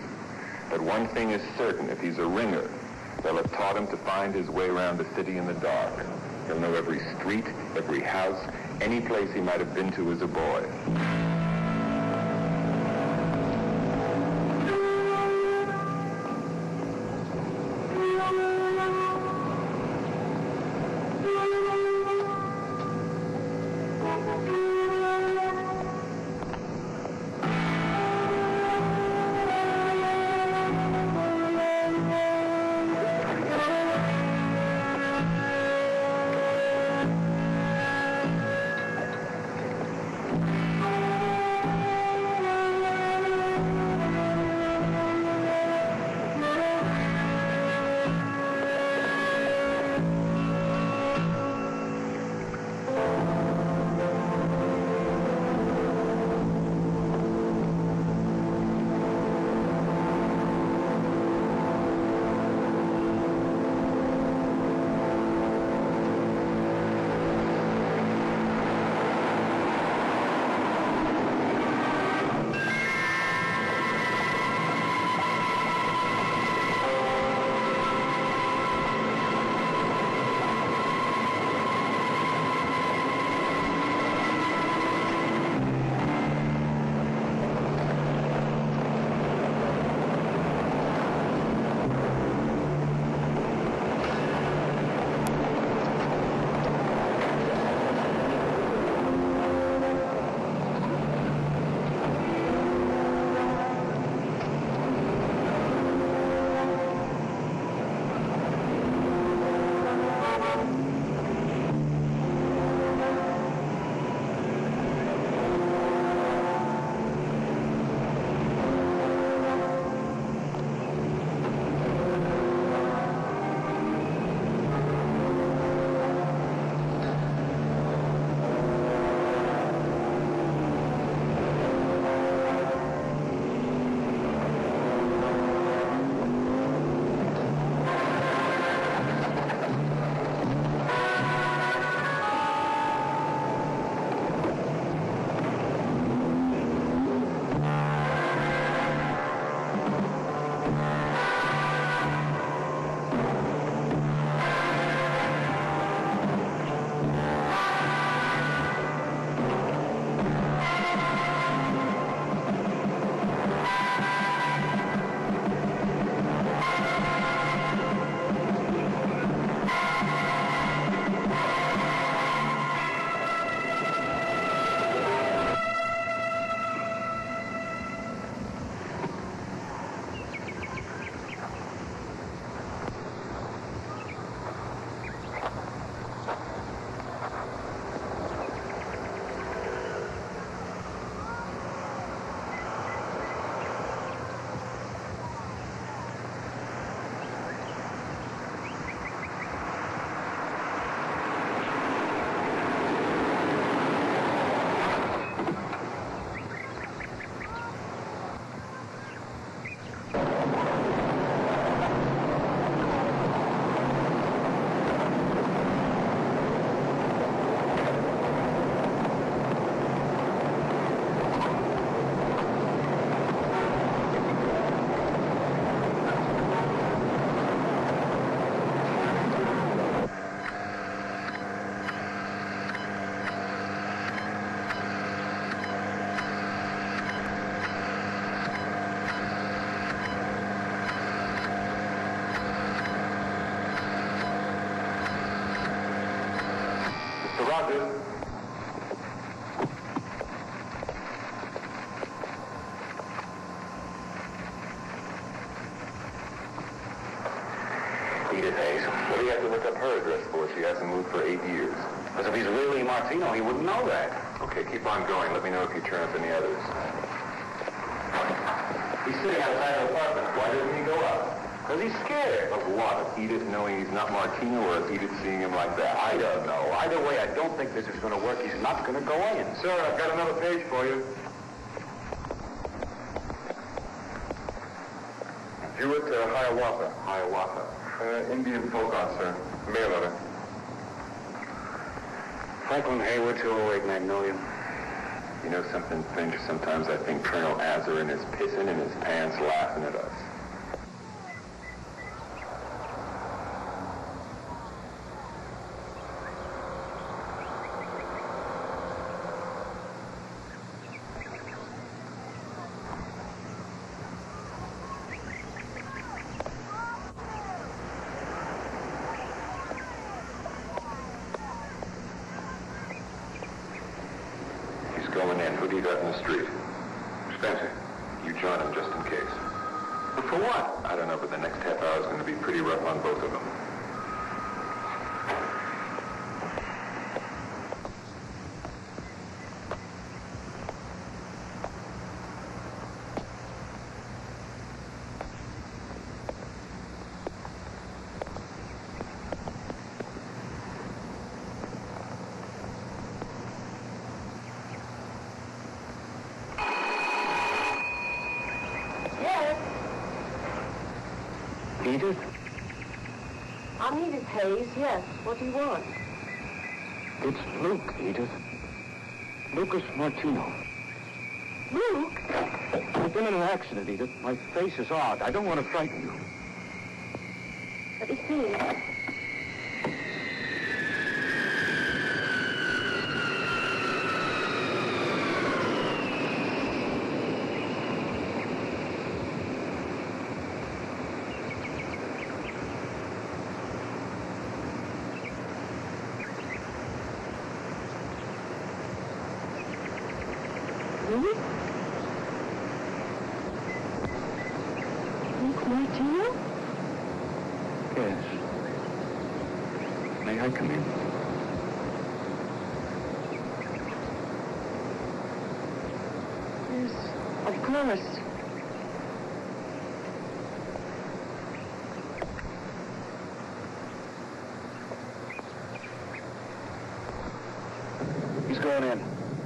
But one thing is certain, if he's a ringer, they'll have taught him to find his way around the city in the dark. He'll know every street, every house, any place he might have been to as a boy. Rogers. Edith Hayes. What do you have to look up her address for? She hasn't moved for 8 years. Because if he's really Martino, he wouldn't know that. Okay, keep on going. Let me know if you turn up any others. He's sitting outside her apartment. Why doesn't he go up? Because he's scared. Of what? Of Edith knowing he's not Martino, or of Edith seeing him like that? I don't know. Either way, I don't think this is going to work. He's not going to go in. Sir, I've got another page for you. Hewitt, Hiawatha. Hiawatha. Indian folk art, sir. Mail order. Franklin Hayward, 208 Magnolia. You know something, Finch? Sometimes I think Colonel Azarin is pissing in his pants laughing at us. Going in. Who do you got in the street? Spencer. You join him just in case. But for what? I don't know, but the next half hour is going to be pretty rough on both of them. Edith? I'm Edith Hayes, yes. What do you want? It's Luke, Edith. Lucas Martino. Luke? I've been in an accident, Edith. My face is odd. I don't want to frighten you. Let me see. Luke Martino? Yes. May I come in? Yes, of course. He's going in.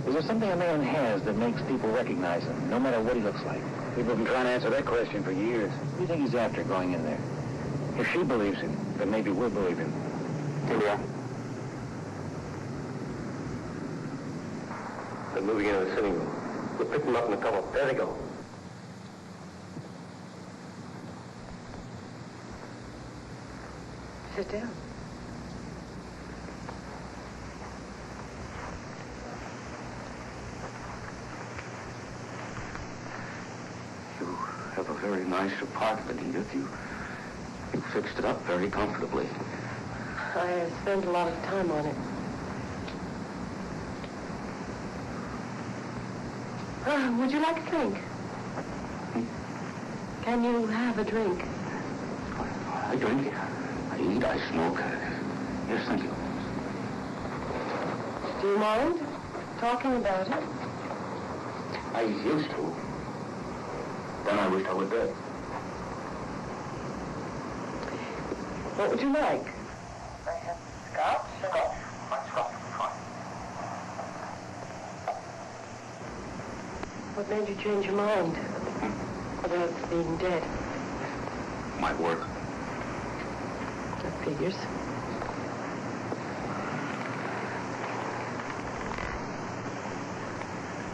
Is there something a man has that makes people recognize him, no matter what he looks like? People have been trying to answer that question for years. What do you think he's after going in there? If she believes him, then maybe we'll believe him. Here we are. They're moving into the sitting room. We'll pick them up in a couple. There they go. Sit down. You have a very nice apartment, Edith. You fixed it up very comfortably. I spent a lot of time on it. Would you like a drink? Can you have a drink? I drink. I eat. I smoke. Yes, thank you. Do you mind talking about it? I used to. Then I wished I were dead. What would you like? I have scotch. Scotch. My scotch. Fine. What made you change your mind about being dead? My work. That figures.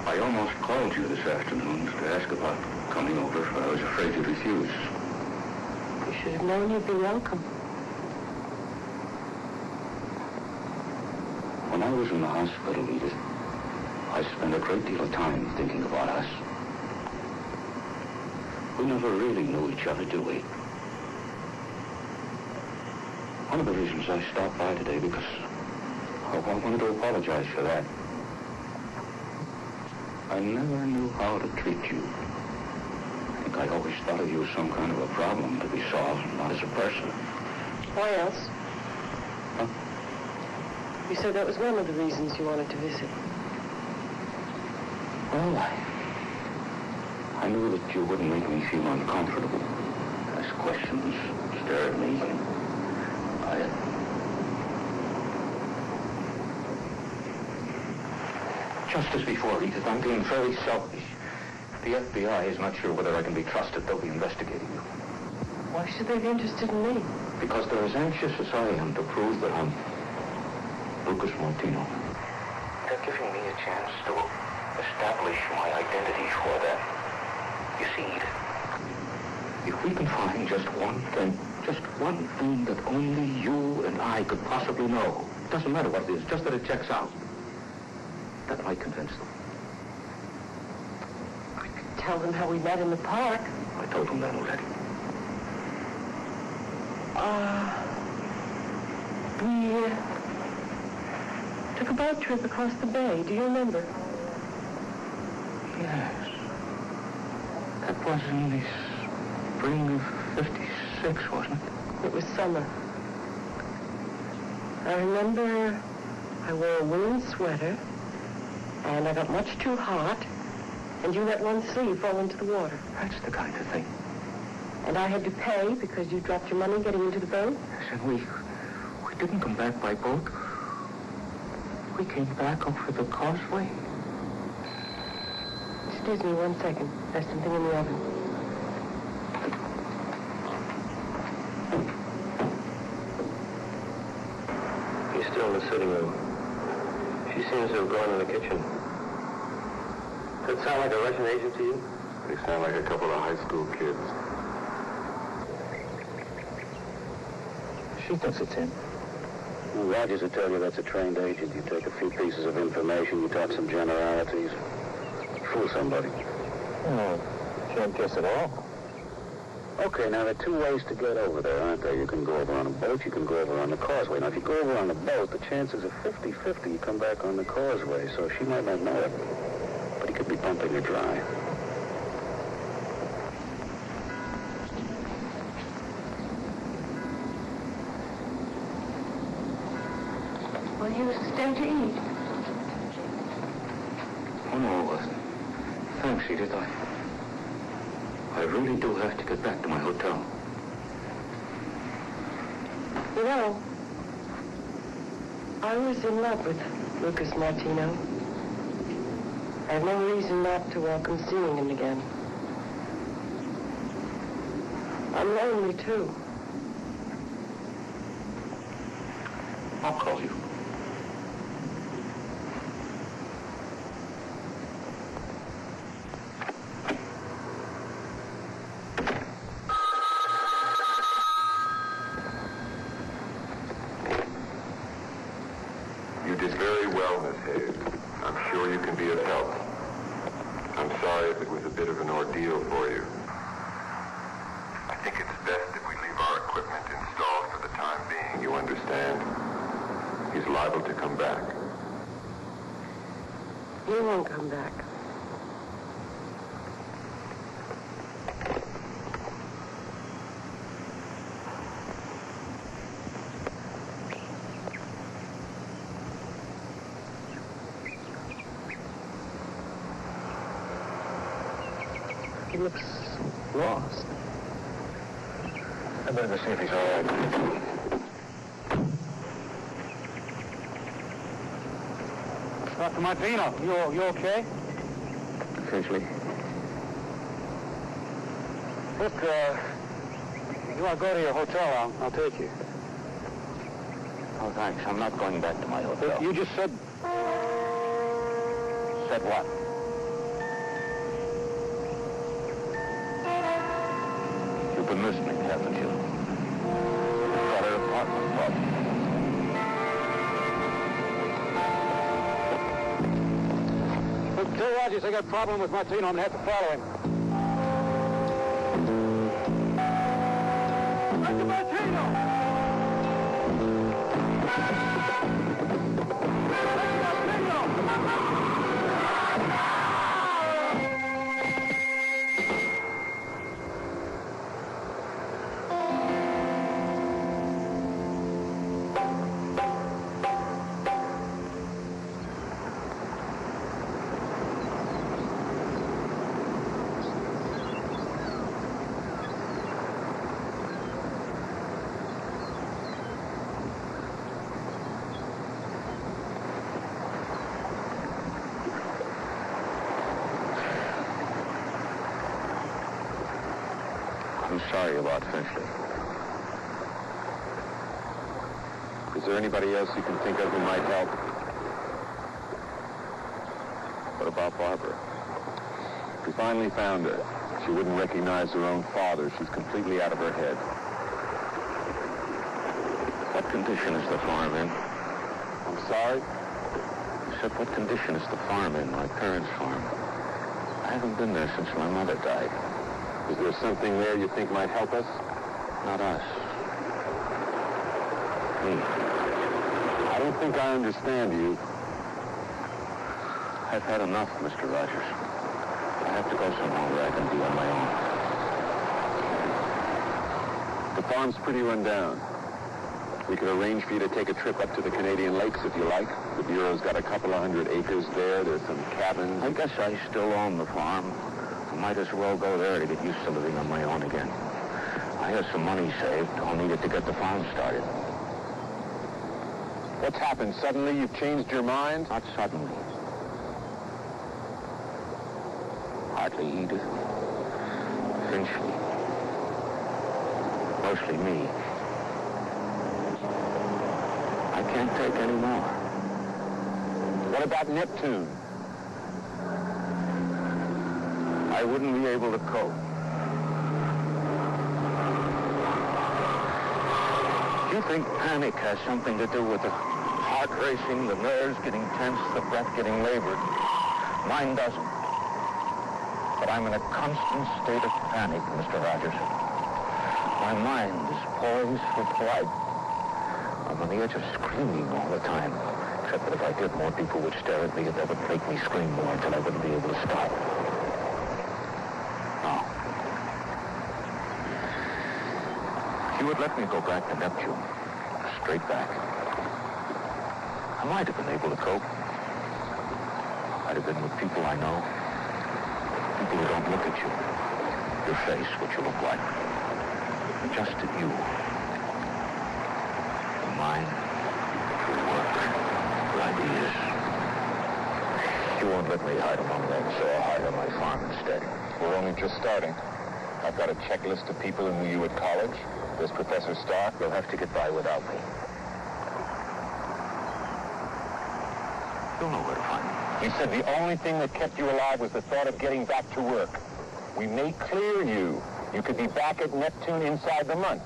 I almost called you this afternoon to ask about coming over, but I was afraid you'd refuse. You should have known you'd be welcome. When I was in the hospital, Edith, I spent a great deal of time thinking about us. We never really knew each other, do we? One of the reasons I stopped by today, because I wanted to apologize for that. I never knew how to treat you. I think I always thought of you as some kind of a problem to be solved, not as a person. Why else? Huh? You said that was one of the reasons you wanted to visit. Well, I knew that you wouldn't make me feel uncomfortable. Ask questions, stare at me. Just as before, Edith, I'm being very selfish. The F.B.I. is not sure whether I can be trusted. They'll be investigating you. Why should they be interested in me? Because they're as anxious as I am to prove that I'm Lucas Martino. They're giving me a chance to establish my identity for them. You see, If we can find just one thing that only you and I could possibly know, doesn't matter what it is, just that it checks out, that might convince them. I could tell them how we met in the park. I told them that already. We took a boat trip across the bay. Do you remember? Yes. That was in the spring of 56, wasn't it? It was summer. I remember I wore a woolen sweater, and I got much too hot, and you let one sleeve fall into the water. That's the kind of thing. And I had to pay because you dropped your money getting into the boat? Yes, and we didn't come back by boat. We came back over the causeway. Excuse me 1 second. There's something in the oven. He's still in the sitting room. She seems to have gone in the kitchen. Does that sound like a Russian agent to you? They sound like a couple of high school kids. She thinks it's him. Well, Rogers will tell you that's a trained agent. You take a few pieces of information, you talk some generalities, fool somebody. Oh, can't guess at all. Okay, now there are two ways to get over there, aren't there? You can go over on a boat, you can go over on the causeway. Now, if you go over on the boat, the chances are 50-50 you come back on the causeway, so she might not know it. But he could be pumping her dry. Will you stay to eat? Oh, no, thanks, Edith. I really do have to get back to my hotel. You know, I was in love with Lucas Martino. I have no reason not to welcome seeing him again. I'm lonely, too. I'll call you. You did very well, Miss Hayes. I'm sure you can be of help. I'm sorry if it was a bit of an ordeal for you. I think it's best if we leave our equipment installed for the time being, you understand? He's liable to come back. He won't come back. He looks lost. I better go see if he's all right. Dr. Martino, you okay? Essentially. Look, you want to go to your hotel, I'll take you. Oh, thanks. I'm not going back to my hotel. You just said... Said what? You've been listening, haven't you? You've got her apartment, what? Look, tell Rogers I got a problem with Martino. I'm going to have to follow him. Dr. Martino! I'm sorry about Finchley. Is there anybody else you can think of who might help? What about Barbara? We finally found her. She wouldn't recognize her own father. She's completely out of her head. What condition is the farm in? I'm sorry? I said, what condition is the farm in, my parents' farm? I haven't been there since my mother died. Is there something there you think might help us? Not us. Me. I don't think I understand you. I've had enough, Mr. Rogers. I have to go somewhere where I can be on my own. The farm's pretty run down. We could arrange for you to take a trip up to the Canadian Lakes if you like. The Bureau's got a couple of 100 acres there. There's some cabins. I guess I still own the farm. I might as well go there to get used to living on my own again. I have some money saved. I'll need it to get the farm started. What's happened? Suddenly you've changed your mind? Not suddenly. Hardly Edith. Finchley. Mostly me. I can't take any more. What about Neptune? I wouldn't be able to cope. Do you think panic has something to do with the heart racing, the nerves getting tense, the breath getting labored? Mine doesn't. But I'm in a constant state of panic, Mr. Rogers. My mind is poised for flight. I'm on the edge of screaming all the time. Except that if I did, more people would stare at me and that would make me scream more until I wouldn't be able to stop. No. If you would let me go back to Neptune, straight back, I might have been able to cope. I'd have been with people I know. People who don't look at you, your face, what you look like. Just at you. Your mind, your work, your ideas. You won't let me hide among them, so I'll hide on my farm instead. We're only just starting. I've got a checklist of people who knew you at college. There's Professor Stark. You'll have to get by without me. You'll know where to find me. You said the only thing that kept you alive was the thought of getting back to work. We may clear you. You could be back at Neptune inside the month.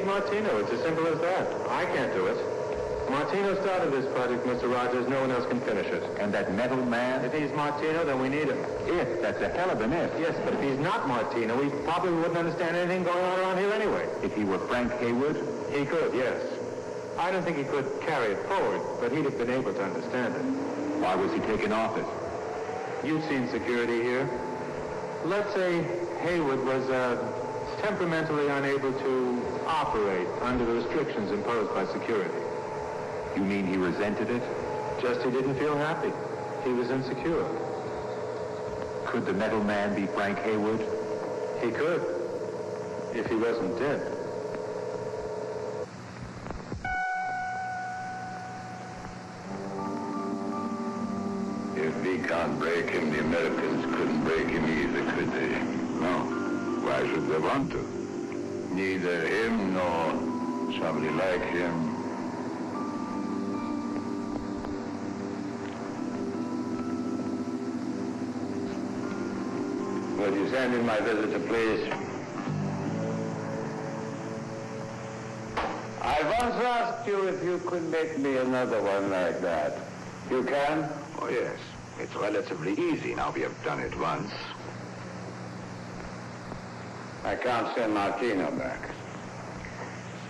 Martino. It's as simple as that. I can't do it. Martino started this project, Mr. Rogers. No one else can finish it. And that metal man? If he's Martino, then we need him. If. That's a hell of an if. Yes, but if he's not Martino, we probably wouldn't understand anything going on around here anyway. If he were Frank Haywood? He could, yes. I don't think he could carry it forward, but he'd have been able to understand it. Why was he taken off it? You've seen security here. Let's say Haywood was temperamentally unable to operate under the restrictions imposed by security. You mean he resented it? Just he didn't feel happy. He was insecure. Could the metal man be Frank Haywood? He could, if he wasn't dead. If we can't break him, the Americans couldn't break him either, could they? No. Why should they want to? Neither him nor somebody like him. Would you send in my visitor, please? I once asked you if you could make me another one like that. You can? Oh, yes. It's relatively easy now we have done it once. I can't send Martino back.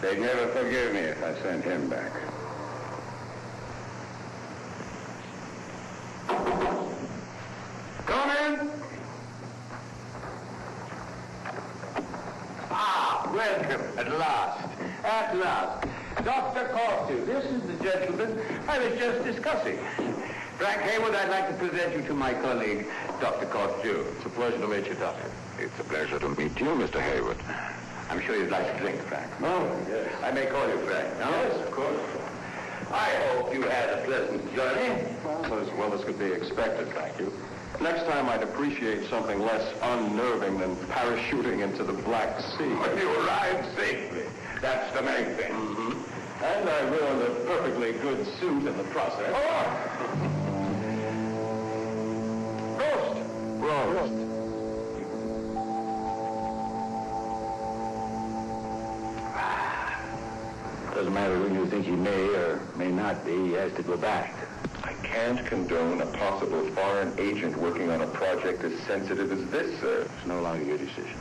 They'd never forgive me if I sent him back. Come in! Ah, welcome. At last. At last. Dr. Cortu, this is the gentleman I was just discussing. Frank Hayward, I'd like to present you to my colleague, Dr. Cortu. It's a pleasure to meet you, Doctor. It's a pleasure to meet you, Mr. Hayward. I'm sure you'd like to drink, Frank. Oh, yes. I may call you Frank, no? Yes, of course. I hope you had a pleasant journey. Well, as well as could be expected, thank you. Next time I'd appreciate something less unnerving than parachuting into the Black Sea. But you arrived safely. That's the main thing. Mm-hmm. And I ruined a perfectly good suit in the process. Oh! Prost! Doesn't matter who you think he may or may not be, he has to go back. I can't condone a possible foreign agent working on a project as sensitive as this, sir. It's no longer your decision.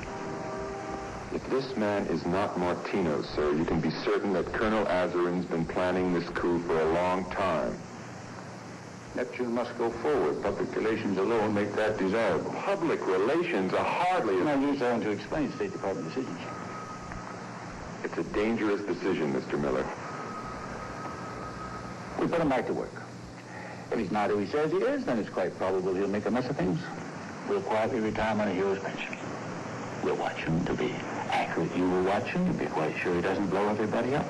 If this man is not Martino, sir, you can be certain that Colonel Azarin's been planning this coup for a long time. Neptune must go forward. Public relations alone make that desirable. Public relations are hardly... I'm just trying to explain State Department decisions. It's a dangerous decision, Mr. Miller. We put him back to work. If he's not who he says he is, then it's quite probable he'll make a mess of things. We'll quietly retire him on a hero's pension. We'll watch him to be accurate. You will watch him to be quite sure he doesn't blow everybody up.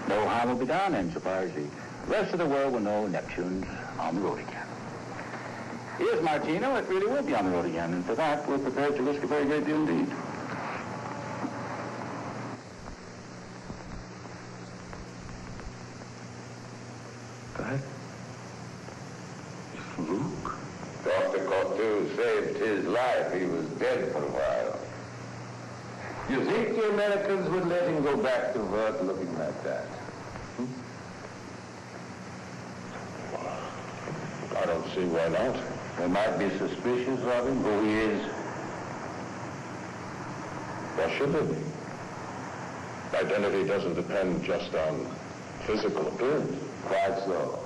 No harm will be done, and so far as the rest of the world will know, Neptune's on the road again. Here's Martino. It really will be on the road again, and for that, we're prepared to risk a very great deal indeed. Luke? Dr. Cortu saved his life. He was dead for a while. You think the Americans would let him go back to work looking like that? I don't see why not. They might be suspicious of him, who he is. Why should they be? Identity doesn't depend just on physical appearance. Quite so.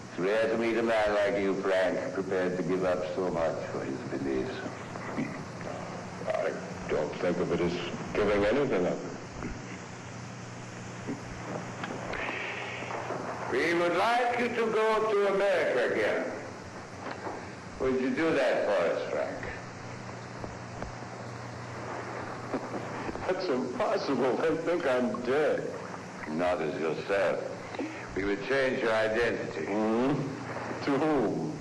It's rare to meet a man like you, Frank, prepared to give up so much for his beliefs. I don't think of it as giving anything up. We would like you to go to America again. Would you do that for us, Frank? That's impossible. They think I'm dead. Not as yourself. We would change your identity. Mm-hmm. To whom?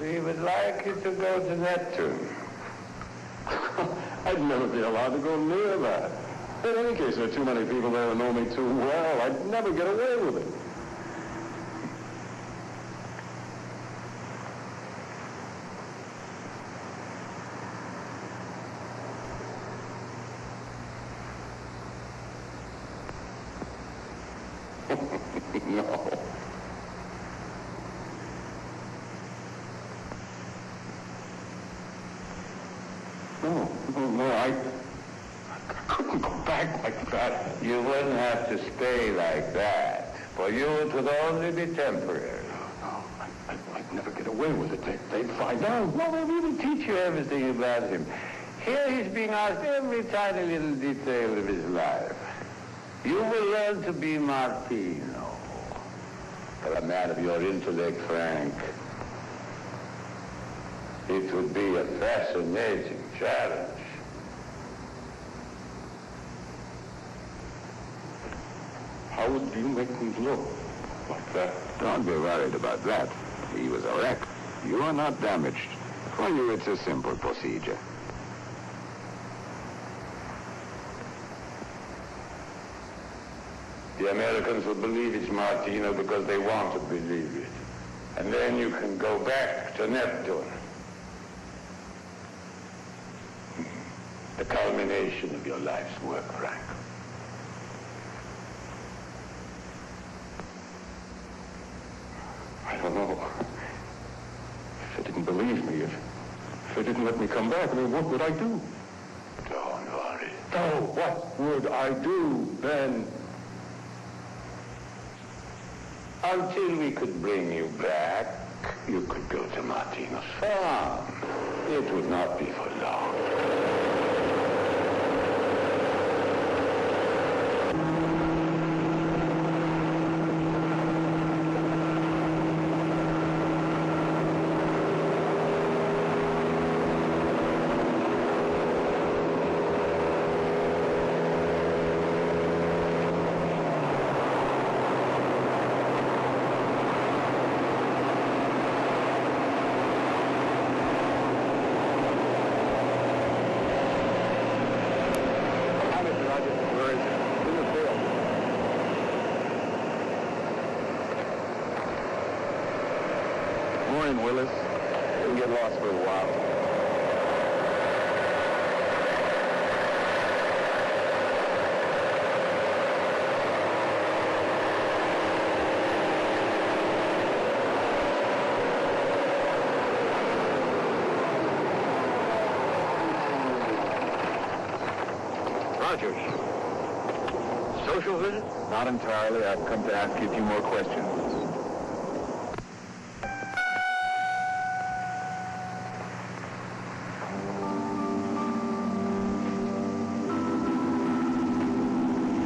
We would like you to go to Neptune. I'd never be allowed to go near that. In any case, there are too many people there who know me too well. I'd never get away with it. No. No, I couldn't go back like that. You wouldn't have to stay like that. For you, it would only be temporary. No, I'd never get away with it. They'd find out. No, they will teach you everything about him. Here he's being asked every tiny little detail of his life. You will learn to be Martino. For a man of your intellect, Frank, it would be a fascinating challenge. How would you make me look like that? Don't be worried about that. He was a wreck. You are not damaged. For you, it's a simple procedure. The Americans will believe it's Martino because they want to believe it. And then you can go back to Neptune. The culmination of your life's work, Frank. I don't know. If they didn't believe me, if they didn't let me come back, I mean, what would I do? Don't worry. Oh, what would I do then? Until we could bring you back, you could go to Martino's farm. It would not be for long. turn, Willis. We'll get lost for a while. Rogers. Social visit? Not entirely. I've come to ask you a few more questions.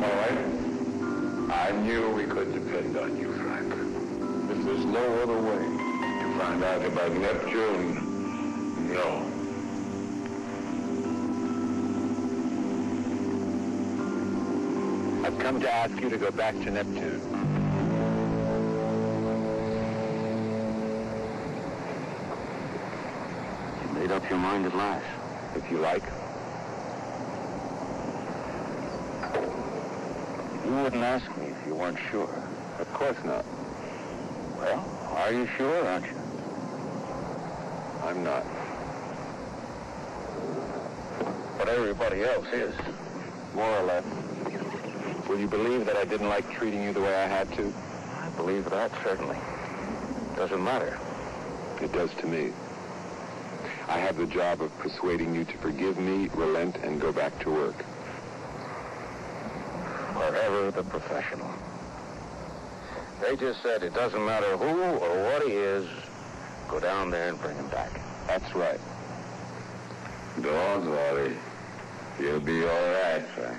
All right. I knew we could depend on you, Frank. If there's no other way to find out about Neptune, no. I've come to ask you to go back to Neptune. You made up your mind at last. If you like. You wouldn't ask me if you weren't sure. Of course not. Well, are you sure, aren't you? I'm not. But everybody else is. More or less. Will you believe that I didn't like treating you the way I had to? I believe that, certainly. Doesn't matter. It does to me. I have the job of persuading you to forgive me, relent, and go back to work. Wherever the professional. They just said it doesn't matter who or what he is, go down there and bring him back. That's right. Don't worry. You'll be all right, Frank.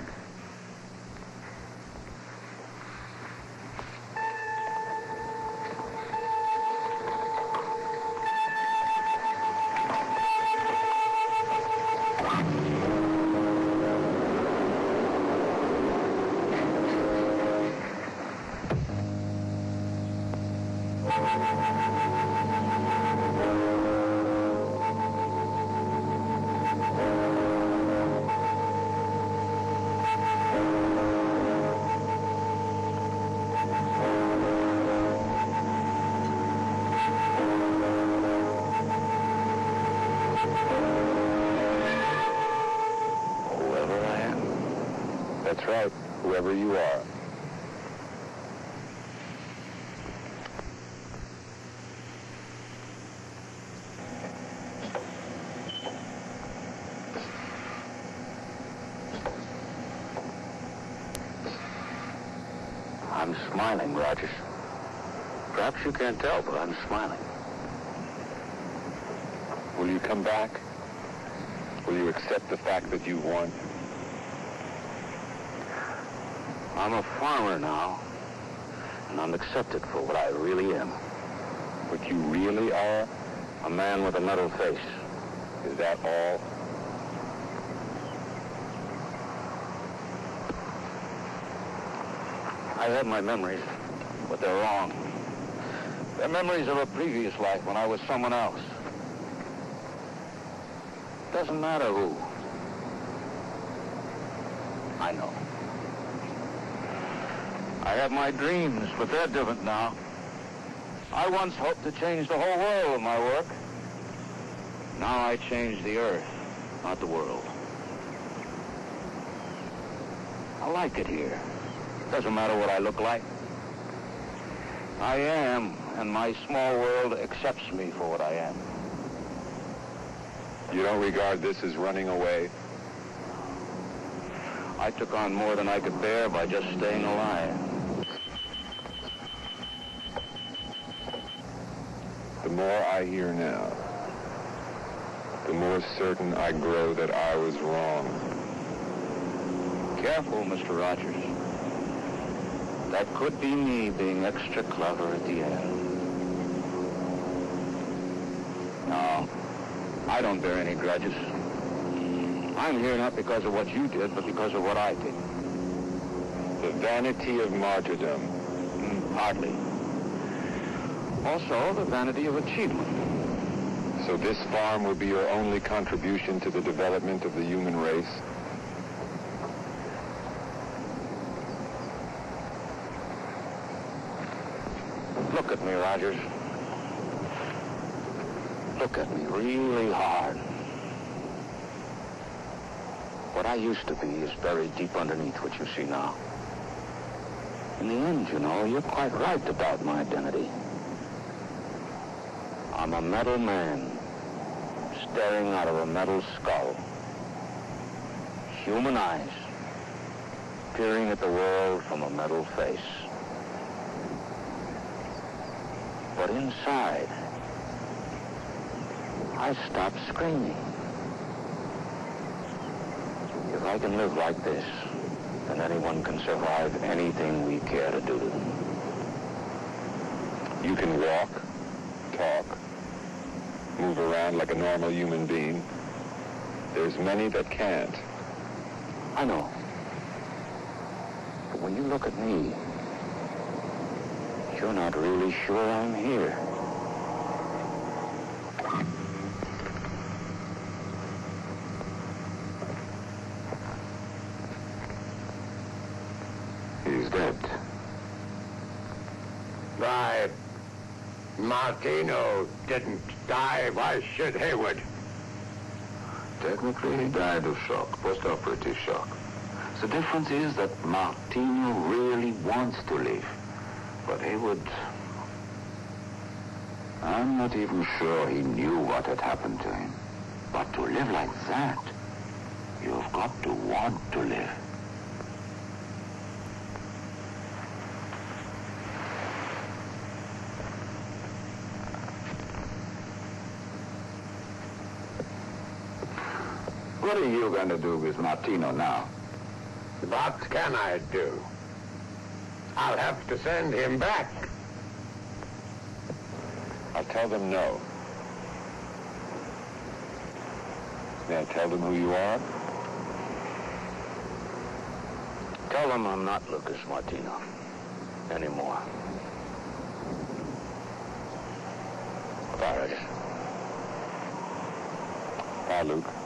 That's right, whoever you are. I'm smiling, Rogers. Perhaps you can't tell, but I'm smiling. Will you come back? Will you accept the fact that you've won? I'm a farmer now, and I'm accepted for what I really am. What you really are? A man with a metal face. Is that all? I have my memories, but they're wrong. They're memories of a previous life when I was someone else. Doesn't matter who. I know. I have my dreams, but they're different now. I once hoped to change the whole world with my work. Now I change the earth, not the world. I like it here. Doesn't matter what I look like. I am, and my small world accepts me for what I am. You don't regard this as running away? I took on more than I could bear by just staying alive. The more I hear now, the more certain I grow that I was wrong. Careful, Mr. Rogers. That could be me being extra clever at the end. No, I don't bear any grudges. I'm here not because of what you did, but because of what I did. The vanity of martyrdom. Hardly. Also, the vanity of achievement. So this farm will be your only contribution to the development of the human race? Look at me, Rogers. Look at me really hard. What I used to be is buried deep underneath what you see now. In the end, you know, you're quite right about my identity. I'm a metal man, staring out of a metal skull. Human eyes, peering at the world from a metal face. But inside, I stopped screaming. If I can live like this, then anyone can survive anything we care to do to them. You can walk, talk, move around like a normal human being. There's many that can't. I know. But when you look at me, you're not really sure I'm here. He's dead. Why, Martino didn't die. Why should Hayward? Technically, he died of shock, post-operative shock. The difference is that Martino really wants to live. But Hayward, I'm not even sure he knew what had happened to him. But to live like that, you've got to want to live. What are you going to do with Martino now? What can I do? I'll have to send him back. I'll tell them no. May I tell them who you are? Tell them I'm not Lucas Martino anymore. Bye, Luke.